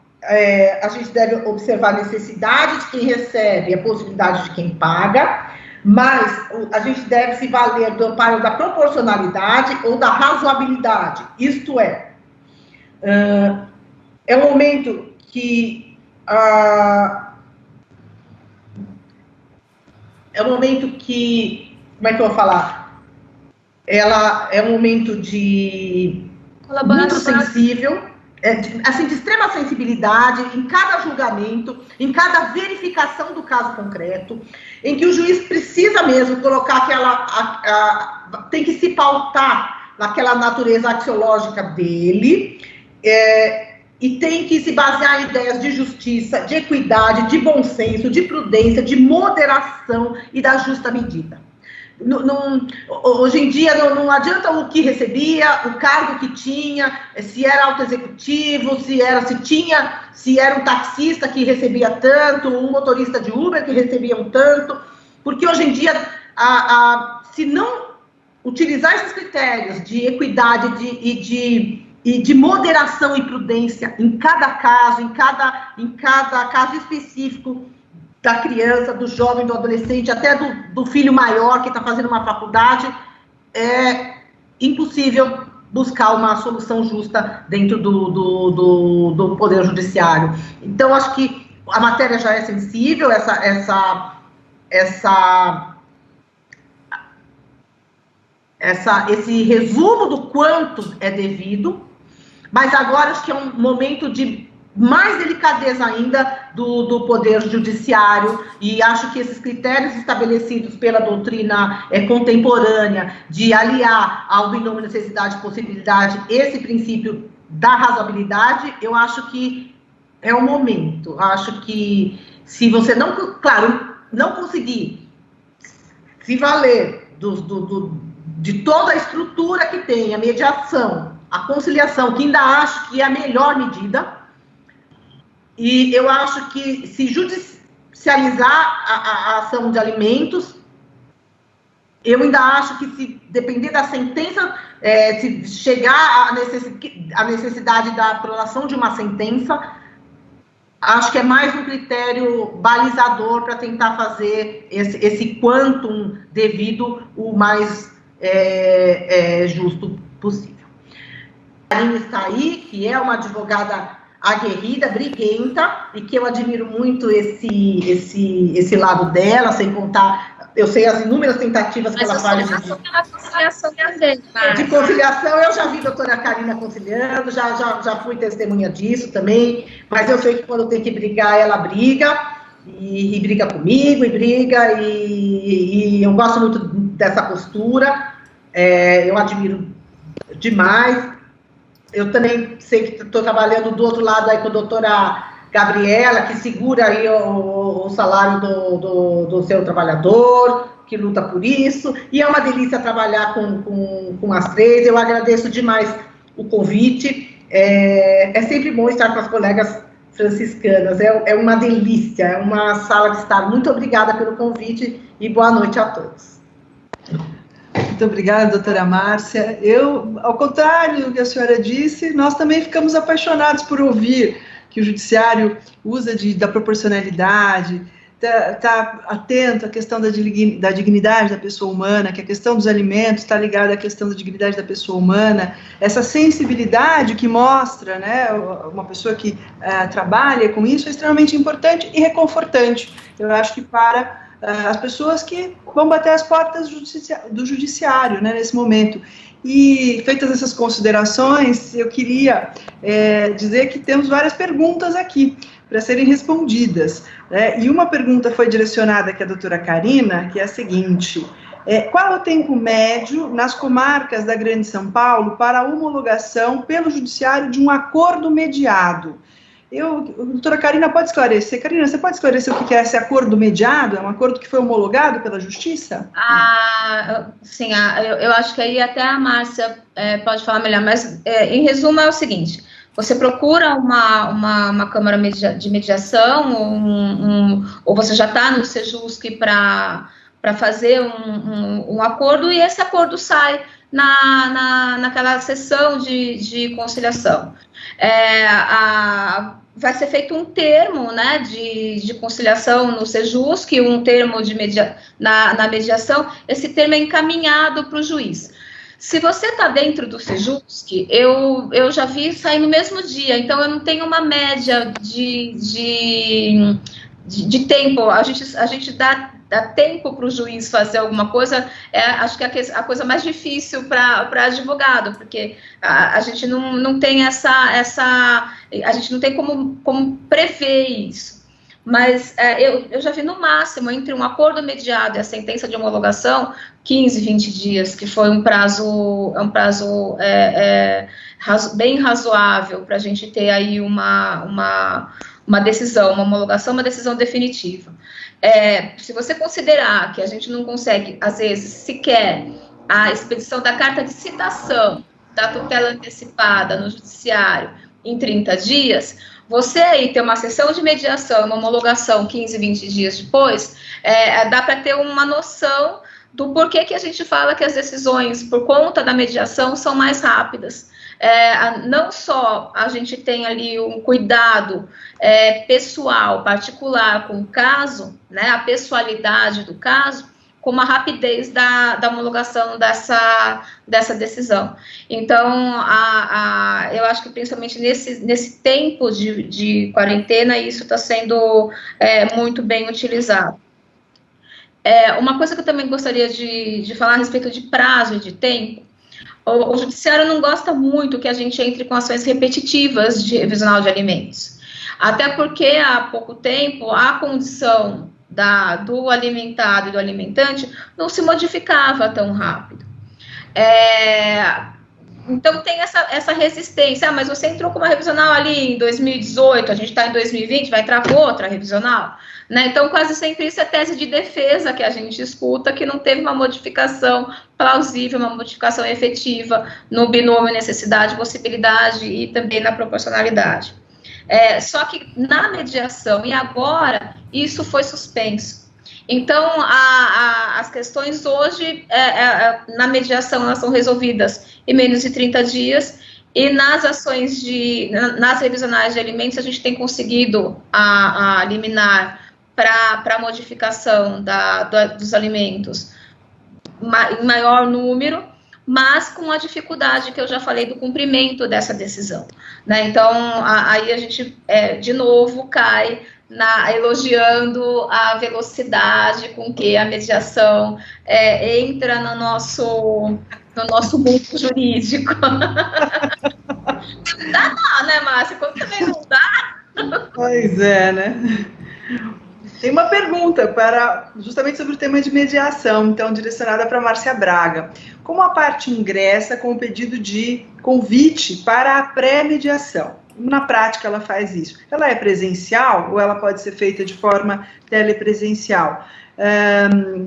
a gente deve observar a necessidade de quem recebe e a possibilidade de quem paga, mas a gente deve se valer do amparo da proporcionalidade ou da razoabilidade. Isto é um momento que como é que eu vou falar? Ela é um momento muito sensível, de extrema sensibilidade em cada julgamento, em cada verificação do caso concreto, em que o juiz precisa mesmo colocar tem que se pautar naquela natureza axiológica dele, e tem que se basear em ideias de justiça, de equidade, de bom senso, de prudência, de moderação e da justa medida. Hoje em dia não adianta o que recebia, o cargo que tinha, se era autoexecutivo, se era um taxista que recebia tanto, um motorista de Uber que recebia um tanto, porque hoje em dia, se não utilizar esses critérios de equidade e de moderação e prudência em cada caso, em cada caso específico, da criança, do jovem, do adolescente, até do filho maior que está fazendo uma faculdade, é impossível buscar uma solução justa dentro do Poder Judiciário. Então, acho que a matéria já é sensível, esse resumo do quanto é devido, mas agora acho que é um momento de mais delicadeza ainda do Poder Judiciário, e acho que esses critérios estabelecidos pela doutrina contemporânea de aliar ao binômio necessidade e possibilidade esse princípio da razoabilidade, eu acho que é o momento. Acho que se você não conseguir se valer de toda a estrutura que tem, a mediação, a conciliação, que ainda acho que é a melhor medida, e eu acho que se judicializar a ação de alimentos, eu ainda acho que se depender da sentença, se chegar à necessidade da aprovação de uma sentença, acho que é mais um critério balizador para tentar fazer esse quantum devido o mais justo possível. A Karine está aí, que é uma advogada aguerrida, briguenta, e que eu admiro muito esse lado dela, sem contar, eu sei as inúmeras tentativas que ela faz de conciliação. Eu já vi a doutora Karina conciliando, já fui testemunha disso também, mas eu sei que quando tem que brigar, ela briga, e briga comigo, e eu gosto muito dessa postura, eu admiro demais. Eu também sei que estou trabalhando do outro lado aí com a doutora Gabriela, que segura aí o salário do seu trabalhador, que luta por isso, e é uma delícia trabalhar com as três. Eu agradeço demais o convite, é sempre bom estar com as colegas franciscanas, é uma delícia, é uma sala de estar. Muito obrigada pelo convite e boa noite a todos. Muito obrigada, doutora Márcia. Ao contrário do que a senhora disse, nós também ficamos apaixonados por ouvir que o judiciário usa da proporcionalidade, está atento à questão da dignidade da pessoa humana, que a questão dos alimentos está ligada à questão da dignidade da pessoa humana, essa sensibilidade que mostra, né, uma pessoa que trabalha com isso é extremamente importante e reconfortante. Eu acho que para as pessoas que vão bater as portas do judiciário, né, nesse momento. E, feitas essas considerações, eu queria dizer que temos várias perguntas aqui para serem respondidas. E uma pergunta foi direcionada aqui à doutora Karina, que é a seguinte: qual é o tempo médio nas comarcas da Grande São Paulo para a homologação pelo judiciário de um acordo mediado? A doutora Karina pode esclarecer. Karina, você pode esclarecer o que é esse acordo mediado? É um acordo que foi homologado pela Justiça? Sim, eu acho que aí até a Márcia pode falar melhor, mas em resumo é o seguinte: você procura uma câmara de mediação, ou você já está no Sejusc para fazer um acordo, e esse acordo sai naquela sessão de conciliação. Vai ser feito um termo, né, de conciliação no Sejusc, um termo na mediação. Esse termo é encaminhado para o juiz. Se você está dentro do Sejusc, eu já vi sair no mesmo dia, então eu não tenho uma média de tempo. A gente dá tempo para o juiz fazer alguma coisa. Acho que é a coisa mais difícil para advogado, porque a gente não tem a gente não tem como prever isso. Mas eu já vi no máximo, entre um acordo mediado e a sentença de homologação, 15, 20 dias, que foi um prazo bem razoável para a gente ter aí uma decisão, uma homologação, uma decisão definitiva. Se você considerar que a gente não consegue, às vezes, sequer a expedição da carta de citação da tutela antecipada no judiciário em 30 dias, você aí ter uma sessão de mediação, uma homologação 15, 20 dias depois, dá para ter uma noção do porquê que a gente fala que as decisões, por conta da mediação, são mais rápidas. Não só a gente tem ali um cuidado pessoal, particular com o caso, né, a pessoalidade do caso, com uma rapidez da homologação dessa decisão. Então, eu acho que principalmente nesse tempo de quarentena, isso está sendo muito bem utilizado. Uma coisa que eu também gostaria de falar a respeito de prazo e de tempo, o judiciário não gosta muito que a gente entre com ações repetitivas de revisional de alimentos, até porque há pouco tempo a condição do alimentado e do alimentante não se modificava tão rápido. Então tem essa resistência, mas você entrou com uma revisional ali em 2018, a gente está em 2020, vai entrar com outra revisional, né? Então quase sempre isso é tese de defesa que a gente escuta, que não teve uma modificação plausível, uma modificação efetiva no binômio necessidade-possibilidade e também na proporcionalidade. Só que na mediação, e agora, isso foi suspenso. Então, as questões hoje, na mediação, elas são resolvidas em menos de 30 dias, e nas ações nas revisionais de alimentos, a gente tem conseguido a liminar para a modificação dos alimentos em maior número, mas com a dificuldade que eu já falei do cumprimento dessa decisão, né? Então, aí a gente, de novo, cai elogiando a velocidade com que a mediação entra no nosso mundo jurídico. Não dá não, né, Márcia? Quando também não dá... Pois é, né? Tem uma pergunta justamente sobre o tema de mediação, então direcionada para Márcia Braga. Como a parte ingressa com o pedido de convite para a pré-mediação? Na prática ela faz isso. Ela é presencial ou ela pode ser feita de forma telepresencial?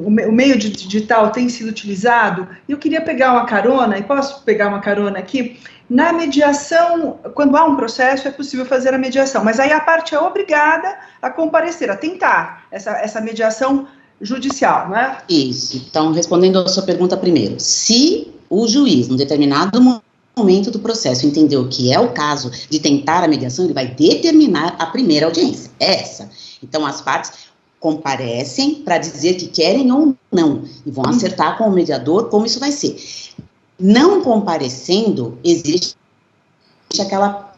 O meio digital tem sido utilizado? Eu queria pegar uma carona, e posso pegar uma carona aqui? Na mediação, quando há um processo, é possível fazer a mediação, mas aí a parte é obrigada a comparecer, a tentar essa mediação judicial, não é? Isso. Então, respondendo a sua pergunta primeiro, se o juiz, num determinado momento do processo, entendeu que é o caso de tentar a mediação, ele vai determinar a primeira audiência, essa. Então, as partes comparecem para dizer que querem ou não, e vão acertar com o mediador como isso vai ser. Não comparecendo, existe aquela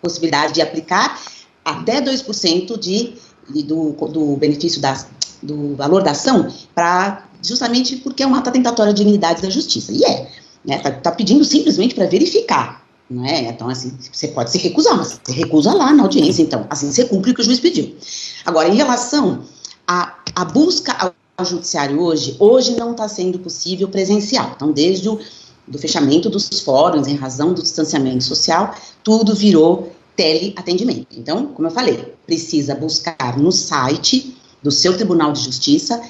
possibilidade de aplicar até 2% do benefício do valor da ação, justamente porque é um ato atentatório à dignidade da justiça. E né, tá pedindo simplesmente para verificar, não é? Então, assim, você pode se recusar, mas você recusa lá na audiência, então, assim, você cumpre o que o juiz pediu. Agora, em relação à busca ao judiciário hoje não está sendo possível presencial. Então, desde do fechamento dos fóruns, em razão do distanciamento social, tudo virou teleatendimento. Então, como eu falei, precisa buscar no site do seu Tribunal de Justiça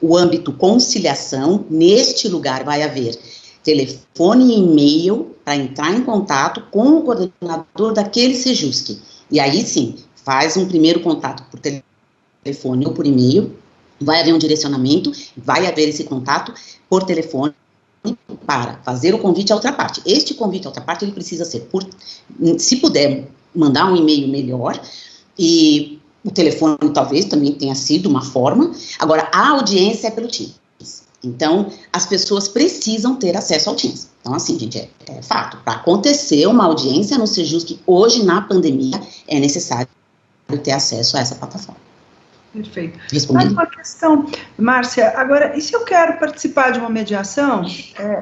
o âmbito conciliação. Neste lugar vai haver telefone e e-mail para entrar em contato com o coordenador daquele Sejusc. E aí sim, faz um primeiro contato por telefone ou por e-mail, vai haver um direcionamento, vai haver esse contato por telefone para fazer o convite à outra parte. Este convite à outra parte, ele precisa ser, se puder mandar um e-mail melhor, e o telefone talvez também tenha sido uma forma. Agora, a audiência é pelo Teams. Então, as pessoas precisam ter acesso ao Teams. Então, assim, gente, é fato. Para acontecer uma audiência no Sejusc hoje, na pandemia, é necessário ter acesso a essa plataforma. Perfeito. Mais uma questão, Márcia, agora, e se eu quero participar de uma mediação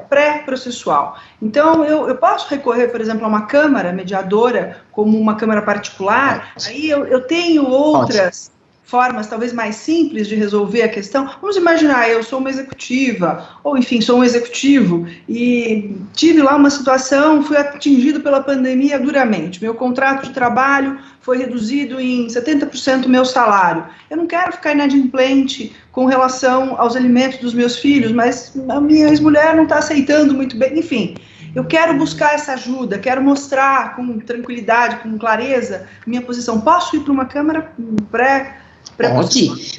pré-processual? Então, eu posso recorrer, por exemplo, a uma câmara mediadora, como uma câmara particular, aí eu tenho outras formas, talvez mais simples, de resolver a questão. Vamos imaginar, eu sou uma executiva, ou enfim, sou um executivo, e tive lá uma situação, fui atingido pela pandemia duramente, meu contrato de trabalho foi reduzido em 70% do meu salário. Eu não quero ficar inadimplente com relação aos alimentos dos meus filhos, mas a minha ex-mulher não está aceitando muito bem, enfim. Eu quero buscar essa ajuda, quero mostrar com tranquilidade, com clareza, minha posição. Posso ir para uma câmara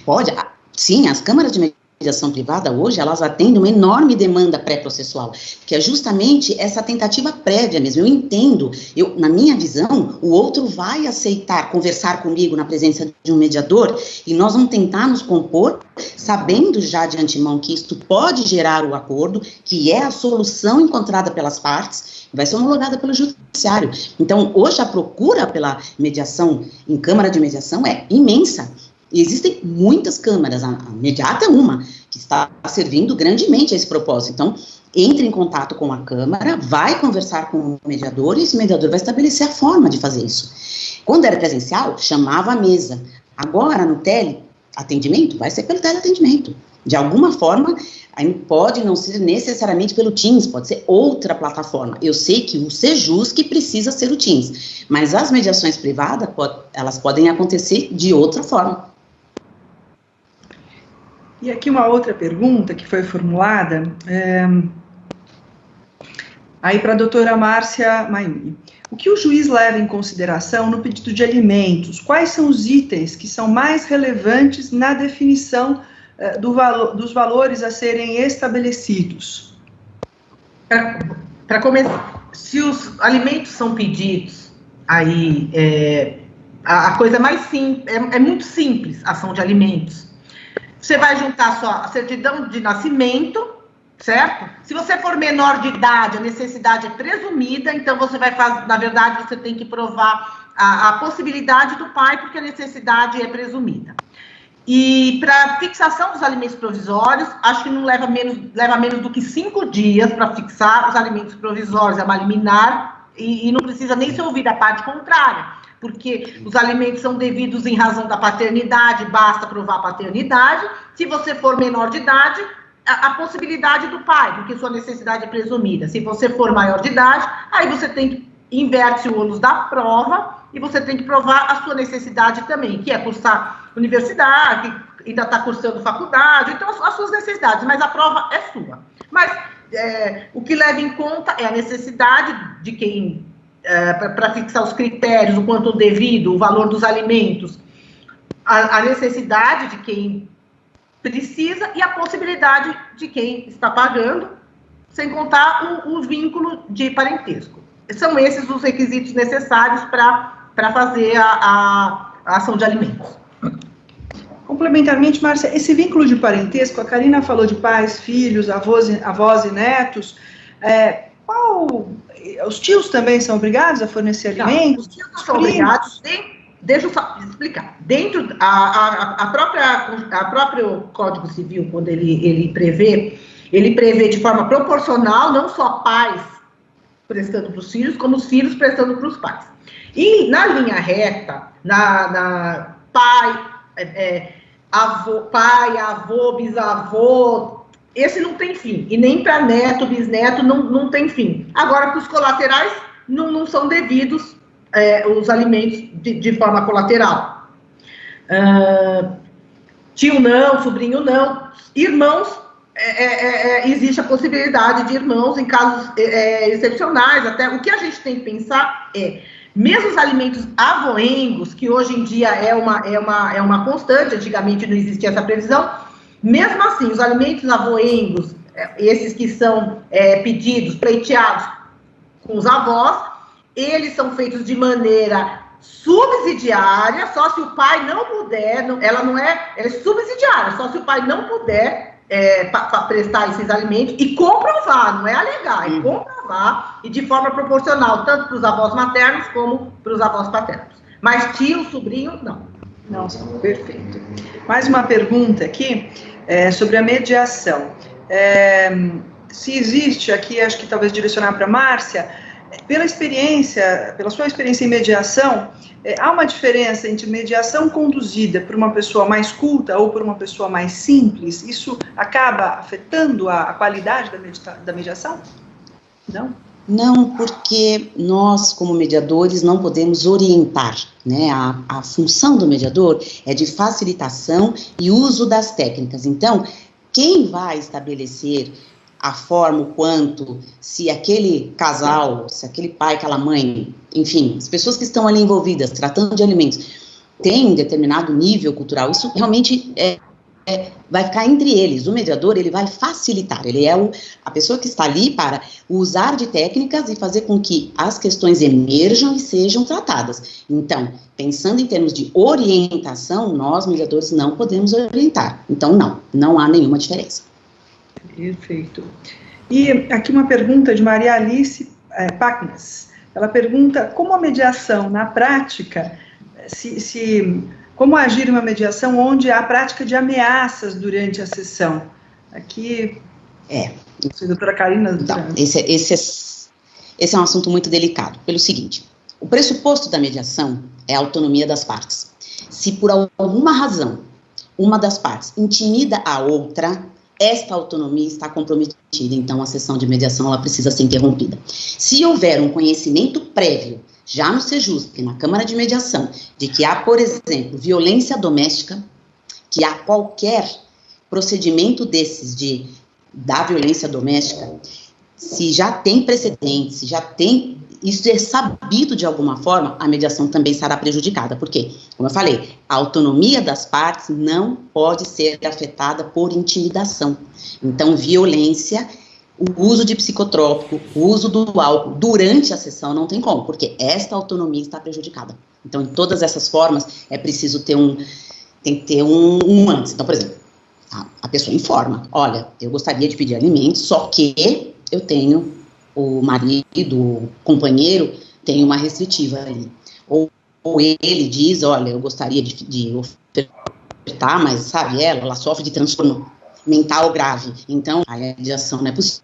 Pode. Sim, as câmaras de mediação privada hoje, elas atendem uma enorme demanda pré-processual, que é justamente essa tentativa prévia mesmo. Eu entendo, na minha visão, o outro vai aceitar conversar comigo na presença de um mediador, e nós vamos tentar nos compor, sabendo já de antemão que isto pode gerar o acordo, que é a solução encontrada pelas partes, vai ser homologada pelo judiciário. Então, hoje a procura pela mediação em Câmara de Mediação é imensa. E existem muitas câmaras, a Mediata é uma, que está servindo grandemente a esse propósito. Então, entre em contato com a Câmara, vai conversar com o mediador, e esse mediador vai estabelecer a forma de fazer isso. Quando era presencial, chamava a mesa. Agora, no teleatendimento, vai ser pelo teleatendimento. De alguma forma, pode não ser necessariamente pelo Teams, pode ser outra plataforma. Eu sei que o Sejus que precisa ser o Teams, mas as mediações privadas, elas podem acontecer de outra forma. E aqui uma outra pergunta que foi formulada, aí para a doutora Márcia Mayumi. O que o juiz leva em consideração no pedido de alimentos? Quais são os itens que são mais relevantes na definição dos valores a serem estabelecidos? Para começar, se os alimentos são pedidos, aí a coisa mais simples, é muito simples a ação de alimentos. Você vai juntar só a certidão de nascimento, certo? Se você for menor de idade, a necessidade é presumida, então você vai fazer, na verdade, você tem que provar a possibilidade do pai, porque a necessidade é presumida. E para fixação dos alimentos provisórios, acho que não leva menos do que 5 dias para fixar os alimentos provisórios, é uma liminar, e não precisa nem se ouvir da parte contrária, porque os alimentos são devidos em razão da paternidade, basta provar a paternidade. Se você for menor de idade, a possibilidade do pai, porque sua necessidade é presumida. Se você for maior de idade, aí você tem que inverte o ônus da prova e você tem que provar a sua necessidade também, que é cursar universidade, ainda está cursando faculdade, então as suas necessidades, mas a prova é sua. Mas o que leva em conta é a necessidade de quem, para fixar os critérios, o quanto devido, o valor dos alimentos, a necessidade de quem precisa e a possibilidade de quem está pagando, sem contar o vínculo de parentesco. São esses os requisitos necessários para fazer a ação de alimentos. Complementarmente, Márcia, esse vínculo de parentesco, a Karina falou de pais, filhos, avós e netos, os tios também são obrigados a fornecer alimentos? Os tios não são obrigados, deixa eu só explicar. Dentro, a próprio Código Civil, quando ele prevê de forma proporcional, não só pais prestando para os filhos, como os filhos prestando para os pais. E na linha reta, pai, avô, bisavô, esse não tem fim. E nem para neto, bisneto, não tem fim. Agora, para os colaterais, não são devidos os alimentos de forma colateral. Tio não, sobrinho não. Irmãos, existe a possibilidade de irmãos em casos excepcionais. Até o que a gente tem que pensar mesmo os alimentos avoengos, que hoje em dia é uma constante, antigamente não existia essa previsão, mesmo assim, os alimentos avoengos, esses que são pedidos, pleiteados com os avós, eles são feitos de maneira subsidiária, só se o pai não puder, ela é subsidiária, só se o pai não puder prestar esses alimentos e comprovar, não é alegar, é comprovar e de forma proporcional, tanto para os avós maternos como para os avós paternos. Mas tio, sobrinho, não. Não, perfeito. Mais uma pergunta aqui sobre a mediação. Se existe aqui, acho que talvez direcionar para a Márcia, pela sua experiência em mediação, há uma diferença entre mediação conduzida por uma pessoa mais culta ou por uma pessoa mais simples? Isso acaba afetando a qualidade da mediação? Não? Não, porque nós, como mediadores, não podemos orientar, né? A função do mediador é de facilitação e uso das técnicas. Então, quem vai estabelecer a forma, o quanto, se aquele casal, se aquele pai, aquela mãe, enfim, as pessoas que estão ali envolvidas, tratando de alimentos, tem um determinado nível cultural, isso realmente vai ficar entre eles. O mediador, ele vai facilitar, ele é a pessoa que está ali para usar de técnicas e fazer com que as questões emerjam e sejam tratadas. Então, pensando em termos de orientação, nós, mediadores, não podemos orientar. Então, não há nenhuma diferença. Perfeito. E aqui uma pergunta de Maria Alice Pacnas. Ela pergunta como a mediação, na prática, como agir em uma mediação onde há prática de ameaças durante a sessão. Aqui, a doutora Karina... Então, esse é um assunto muito delicado, pelo seguinte, o pressuposto da mediação é a autonomia das partes. Se por alguma razão uma das partes intimida a outra, esta autonomia está comprometida, então a sessão de mediação ela precisa ser interrompida. Se houver um conhecimento prévio, já no Sejusc, na Câmara de Mediação, de que há, por exemplo, violência doméstica, que há qualquer procedimento desses da violência doméstica, se já tem precedentes, se já tem, isso é sabido de alguma forma, a mediação também será prejudicada. Por quê? Como eu falei, a autonomia das partes não pode ser afetada por intimidação. Então, violência, o uso de psicotrópico, o uso do álcool durante a sessão não tem como, porque esta autonomia está prejudicada. Então, em todas essas formas, é preciso tem que ter um antes. Então, por exemplo, a pessoa informa, olha, eu gostaria de pedir alimentos, só que eu tenho o marido, o companheiro, tem uma restritiva ali. Ou ele diz, olha, eu gostaria de ofertar, mas sabe, ela sofre de transtorno mental grave, então a mediação não é possível.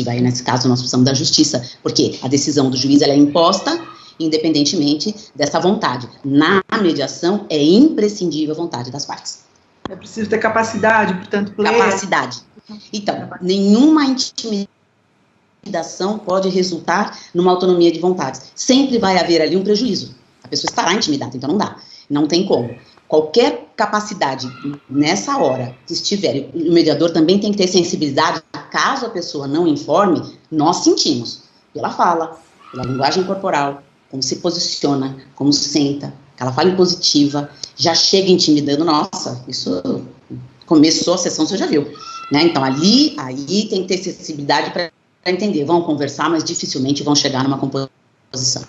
Aí, nesse caso, nós precisamos da justiça, porque a decisão do juiz ela é imposta independentemente dessa vontade. Na mediação, é imprescindível a vontade das partes. É preciso ter capacidade, portanto... Capacidade. Então, nenhuma intimidação pode resultar numa autonomia de vontades. Sempre vai haver ali um prejuízo. A pessoa estará intimidada, então não dá. Não tem como. Qualquer capacidade nessa hora que estiver, o mediador também tem que ter sensibilidade, caso a pessoa não informe, nós sentimos, pela fala, pela linguagem corporal, como se posiciona, como senta, aquela fala impositiva, já chega intimidando, nossa, isso começou a sessão, você já viu, né? Então aí tem que ter sensibilidade para entender, vão conversar, mas dificilmente vão chegar numa composição.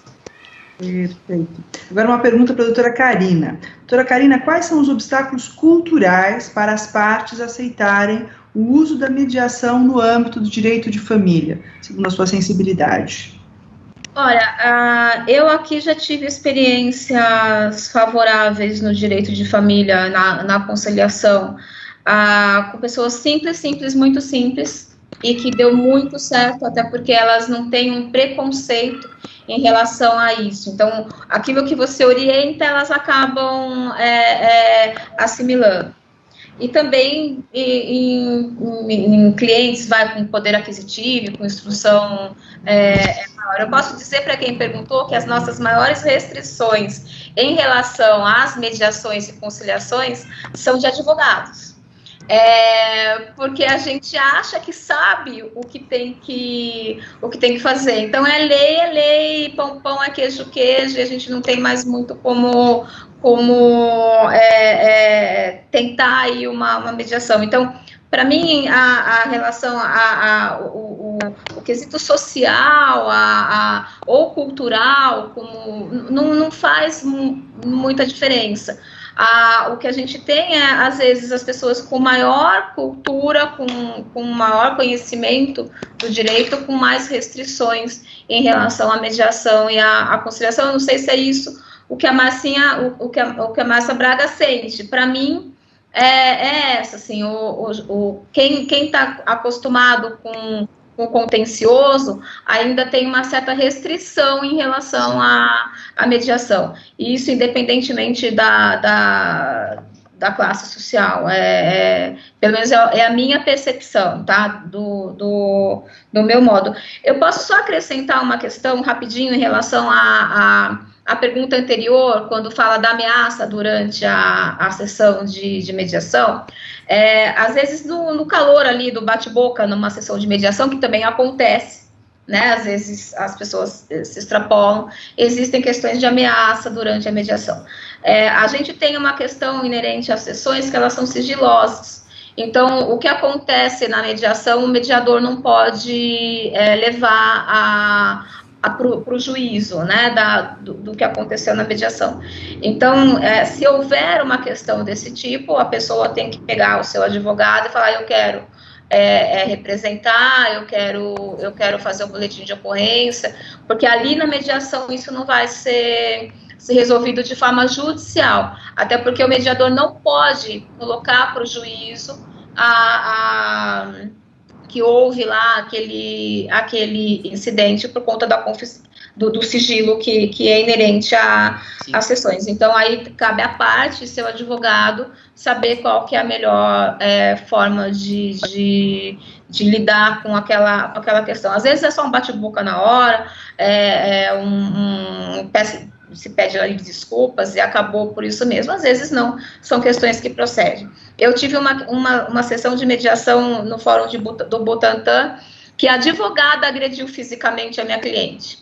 Perfeito. Agora uma pergunta para a doutora Karina. Doutora Karina, quais são os obstáculos culturais para as partes aceitarem o uso da mediação no âmbito do direito de família, segundo a sua sensibilidade? Olha, eu aqui já tive experiências favoráveis no direito de família, na conciliação, com pessoas simples, muito simples, e que deu muito certo, até porque elas não têm um preconceito em relação a isso. Então, aquilo que você orienta, elas acabam assimilando. E também em clientes, vai com poder aquisitivo, com instrução maior. Eu posso dizer para quem perguntou que as nossas maiores restrições em relação às mediações e conciliações são de advogados. Porque a gente acha que sabe o que tem que fazer. Então, é lei, pão é queijo, e a gente não tem mais muito como tentar aí uma mediação. Então, para mim, a relação, o quesito social ou cultural, não faz muita diferença. O que a gente tem é, às vezes, as pessoas com maior cultura, com maior conhecimento do direito, com mais restrições em relação à mediação e à conciliação. Eu não sei se é isso o que a Marcinha, o que a Márcia Braga sente. Para mim, é essa, assim, quem está acostumado com o contencioso ainda tem uma certa restrição em relação à mediação. E isso independentemente da classe social. Pelo menos é a minha percepção, tá? Do meu modo. Eu posso só acrescentar uma questão rapidinho em relação à pergunta anterior, quando fala da ameaça durante a sessão de mediação. Às vezes, no calor ali do bate-boca, numa sessão de mediação, que também acontece, né? Às vezes as pessoas se extrapolam, existem questões de ameaça durante a mediação. A gente tem uma questão inerente às sessões que elas são sigilosas. Então, o que acontece na mediação, o mediador não pode levar para o juízo, né, do que aconteceu na mediação. Então, se houver uma questão desse tipo, a pessoa tem que pegar o seu advogado e falar, eu quero representar, eu quero fazer um boletim de ocorrência, porque ali na mediação isso não vai ser resolvido de forma judicial, até porque o mediador não pode colocar para o juízo que houve lá aquele incidente por conta do sigilo que é inerente às sessões. Então, aí cabe à parte, seu advogado, saber qual que é a melhor forma de lidar com aquela questão. Às vezes é só um bate-boca na hora, se pede ali desculpas e acabou por isso mesmo. Às vezes não, são questões que procedem. Eu tive uma sessão de mediação no fórum do Butantã, que a advogada agrediu fisicamente a minha cliente,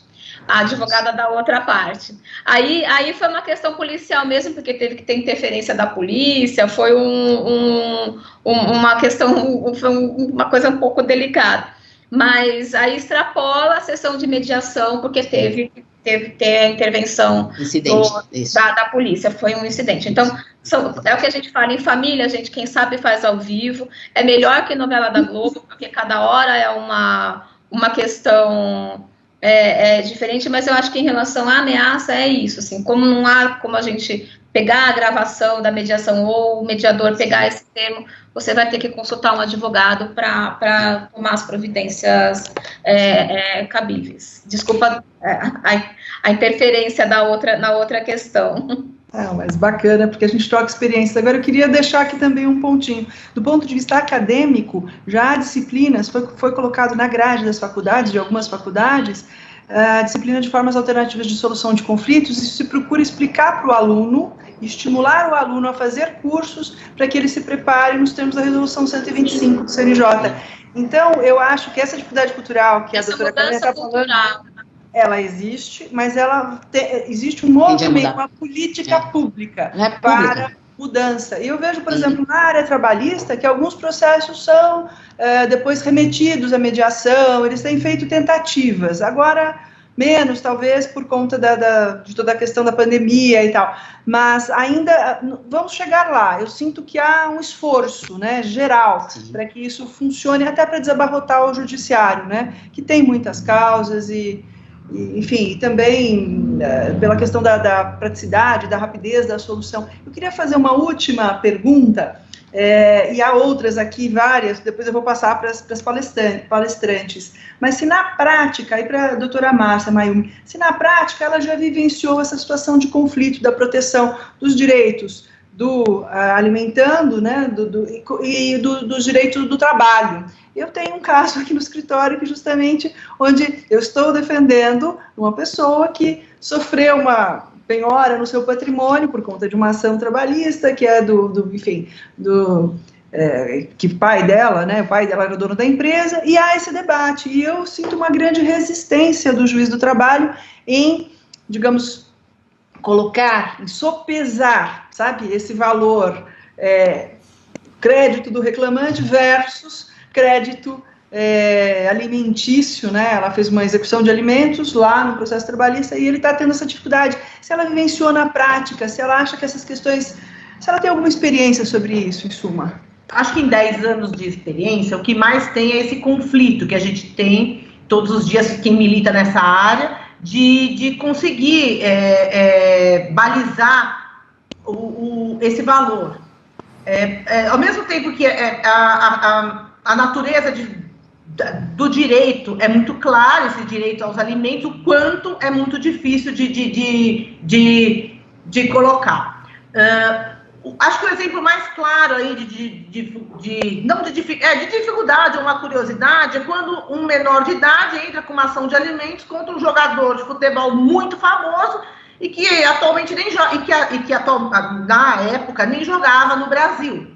a advogada da outra parte. Aí foi uma questão policial mesmo, porque teve que ter interferência da polícia, foi uma questão, foi uma coisa um pouco delicada. Mas aí extrapola a sessão de mediação, porque teve que ter a intervenção da polícia, foi um incidente. Então, é o que a gente fala em família, gente, quem sabe faz ao vivo, é melhor que novela da Globo, porque cada hora é uma questão diferente, mas eu acho que em relação à ameaça é isso, assim, como não há como a gente pegar a gravação da mediação ou o mediador pegar esse termo, você vai ter que consultar um advogado para tomar as providências cabíveis. Desculpa a interferência na outra questão. Mas bacana, porque a gente troca experiências. Agora, eu queria deixar aqui também um pontinho. Do ponto de vista acadêmico, já há disciplinas, foi colocado na grade das faculdades, de algumas faculdades, a disciplina de formas alternativas de solução de conflitos, e se procura explicar para o aluno, estimular o aluno a fazer cursos para que ele se prepare nos termos da resolução 125 do CNJ. Então, eu acho que essa dificuldade cultural que a doutora Carmen está falando, ela existe, mas existe um movimento, uma política pública para mudança. E eu vejo, por exemplo, na área trabalhista, que alguns processos são depois remetidos à mediação, eles têm feito tentativas, agora menos, talvez, por conta de toda a questão da pandemia e tal, mas ainda vamos chegar lá. Eu sinto que há um esforço, né, geral, para que isso funcione, até para desabarrotar o judiciário, né, que tem muitas causas enfim, e também pela questão da praticidade, da rapidez da solução. Eu queria fazer uma última pergunta, e há outras aqui, várias, depois eu vou passar para as palestrantes, mas se na prática, aí para a doutora Márcia Mayumi, se na prática ela já vivenciou essa situação de conflito, da proteção dos direitos do alimentando, né, e dos direitos do trabalho. Eu tenho um caso aqui no escritório que justamente onde eu estou defendendo uma pessoa que sofreu uma penhora no seu patrimônio por conta de uma ação trabalhista, que é que o pai dela era o dono da empresa, e há esse debate, e eu sinto uma grande resistência do juiz do trabalho em, digamos, colocar, em sopesar, sabe, esse valor, crédito do reclamante versus crédito alimentício, né? Ela fez uma execução de alimentos lá no processo trabalhista e ele está tendo essa dificuldade. Se ela vivenciou na prática, se ela acha que essas questões, se ela tem alguma experiência sobre isso, em suma. Acho que em 10 anos de experiência, o que mais tem é esse conflito que a gente tem todos os dias, quem milita nessa área, de conseguir balizar esse valor. Ao mesmo tempo que a natureza do direito é muito clara, esse direito aos alimentos, o quanto é muito difícil de colocar. Acho que o exemplo mais claro aí de dificuldade ou uma curiosidade é quando um menor de idade entra com uma ação de alimentos contra um jogador de futebol muito famoso e que atualmente nem joga, na época nem jogava no Brasil.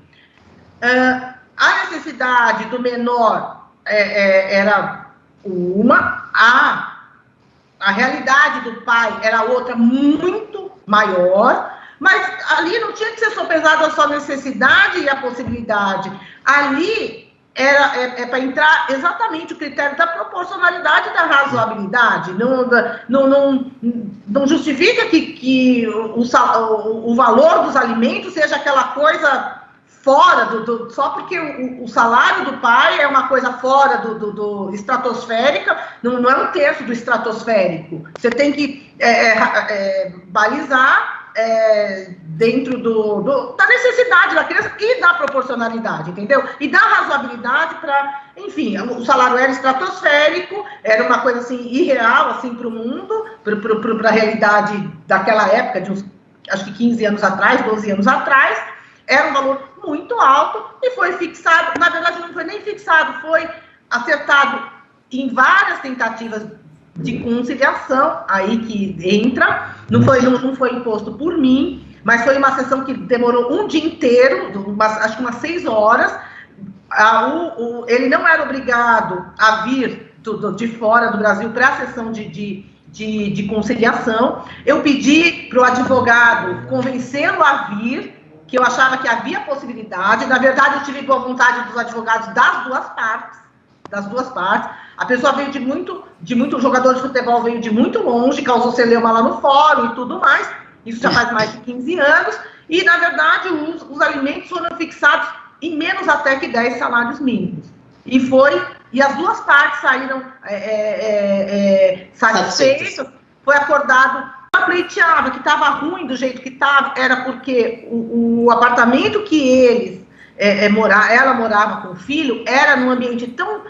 A necessidade do menor era uma, a realidade do pai era outra muito maior, Mas ali não tinha que ser sopesada só a necessidade e a possibilidade. Ali é para entrar exatamente o critério da proporcionalidade e da razoabilidade. Não justifica que o valor dos alimentos seja aquela coisa fora só porque o salário do pai é uma coisa fora do estratosférica, não é um terço do estratosférico. Você tem que balizar dentro da necessidade da criança e da proporcionalidade, entendeu? E da razoabilidade para, enfim, o salário era estratosférico, era uma coisa assim irreal assim para o mundo, para a realidade daquela época, de uns, acho que 15 anos atrás, 12 anos atrás, era um valor muito alto e foi fixado, na verdade não foi nem fixado, foi acertado em várias tentativas de conciliação, aí que entra, não foi imposto por mim, mas foi uma sessão que demorou um dia inteiro, acho que umas 6 horas, ele não era obrigado a vir de fora do Brasil para a sessão de conciliação, eu pedi para o advogado convencê-lo a vir, que eu achava que havia possibilidade, na verdade eu tive boa vontade dos advogados das duas partes, a pessoa veio de muito jogador de futebol, veio de muito longe, causou celeuma lá no fórum e tudo mais, isso já faz mais de 15 anos, e na verdade os alimentos foram fixados em menos até que 10 salários mínimos, e as duas partes saíram satisfeitas, foi acordado, a pleiteava que estava ruim do jeito que estava, era porque o apartamento que ela morava com o filho, era num ambiente tão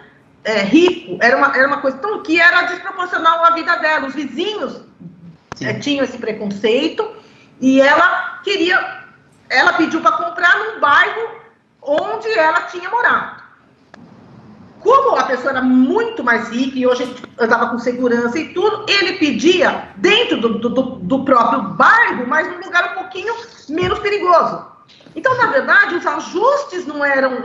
rico, era uma coisa tão que era desproporcional à vida dela. Os vizinhos tinham esse preconceito e ela pediu para comprar num bairro onde ela tinha morado. Como a pessoa era muito mais rica e hoje andava com segurança e tudo, ele pedia dentro do próprio bairro, mas num lugar um pouquinho menos perigoso. Então, na verdade, os ajustes não eram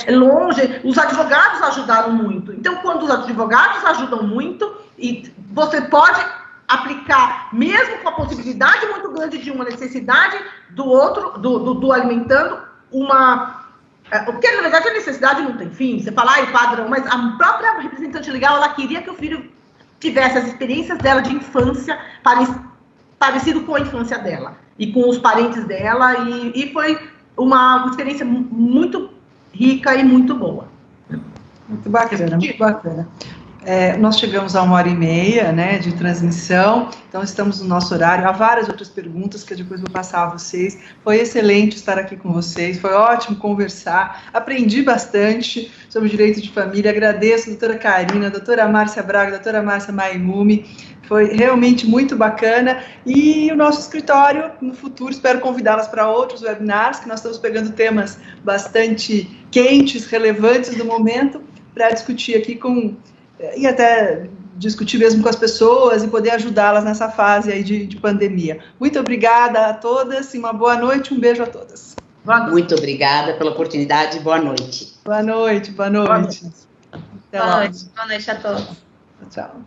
longe, os advogados ajudaram muito. Então, quando os advogados ajudam muito, e você pode aplicar, mesmo com a possibilidade muito grande de uma necessidade do outro, do alimentando, porque, na verdade, a necessidade não tem fim. Você fala, padrão, mas a própria representante legal, ela queria que o filho tivesse as experiências dela de infância parecido com a infância dela e com os parentes dela, e foi uma experiência muito rica e muito boa. Muito bacana, muito bacana. Nós chegamos a 1h30, né, de transmissão, então estamos no nosso horário. Há várias outras perguntas que eu depois vou passar a vocês. Foi excelente estar aqui com vocês, foi ótimo conversar, aprendi bastante sobre direito de família. Agradeço a doutora Karina, a doutora Márcia Braga, a doutora Márcia Maimumi, foi realmente muito bacana. E o nosso escritório, no futuro, espero convidá-las para outros webinars, que nós estamos pegando temas bastante quentes, relevantes do momento, para discutir aqui e até discutir mesmo com as pessoas e poder ajudá-las nessa fase aí de pandemia. Muito obrigada a todas e uma boa noite, um beijo a todas. Muito obrigada pela oportunidade e boa noite. Boa noite, boa noite. Boa noite a todos. Tchau.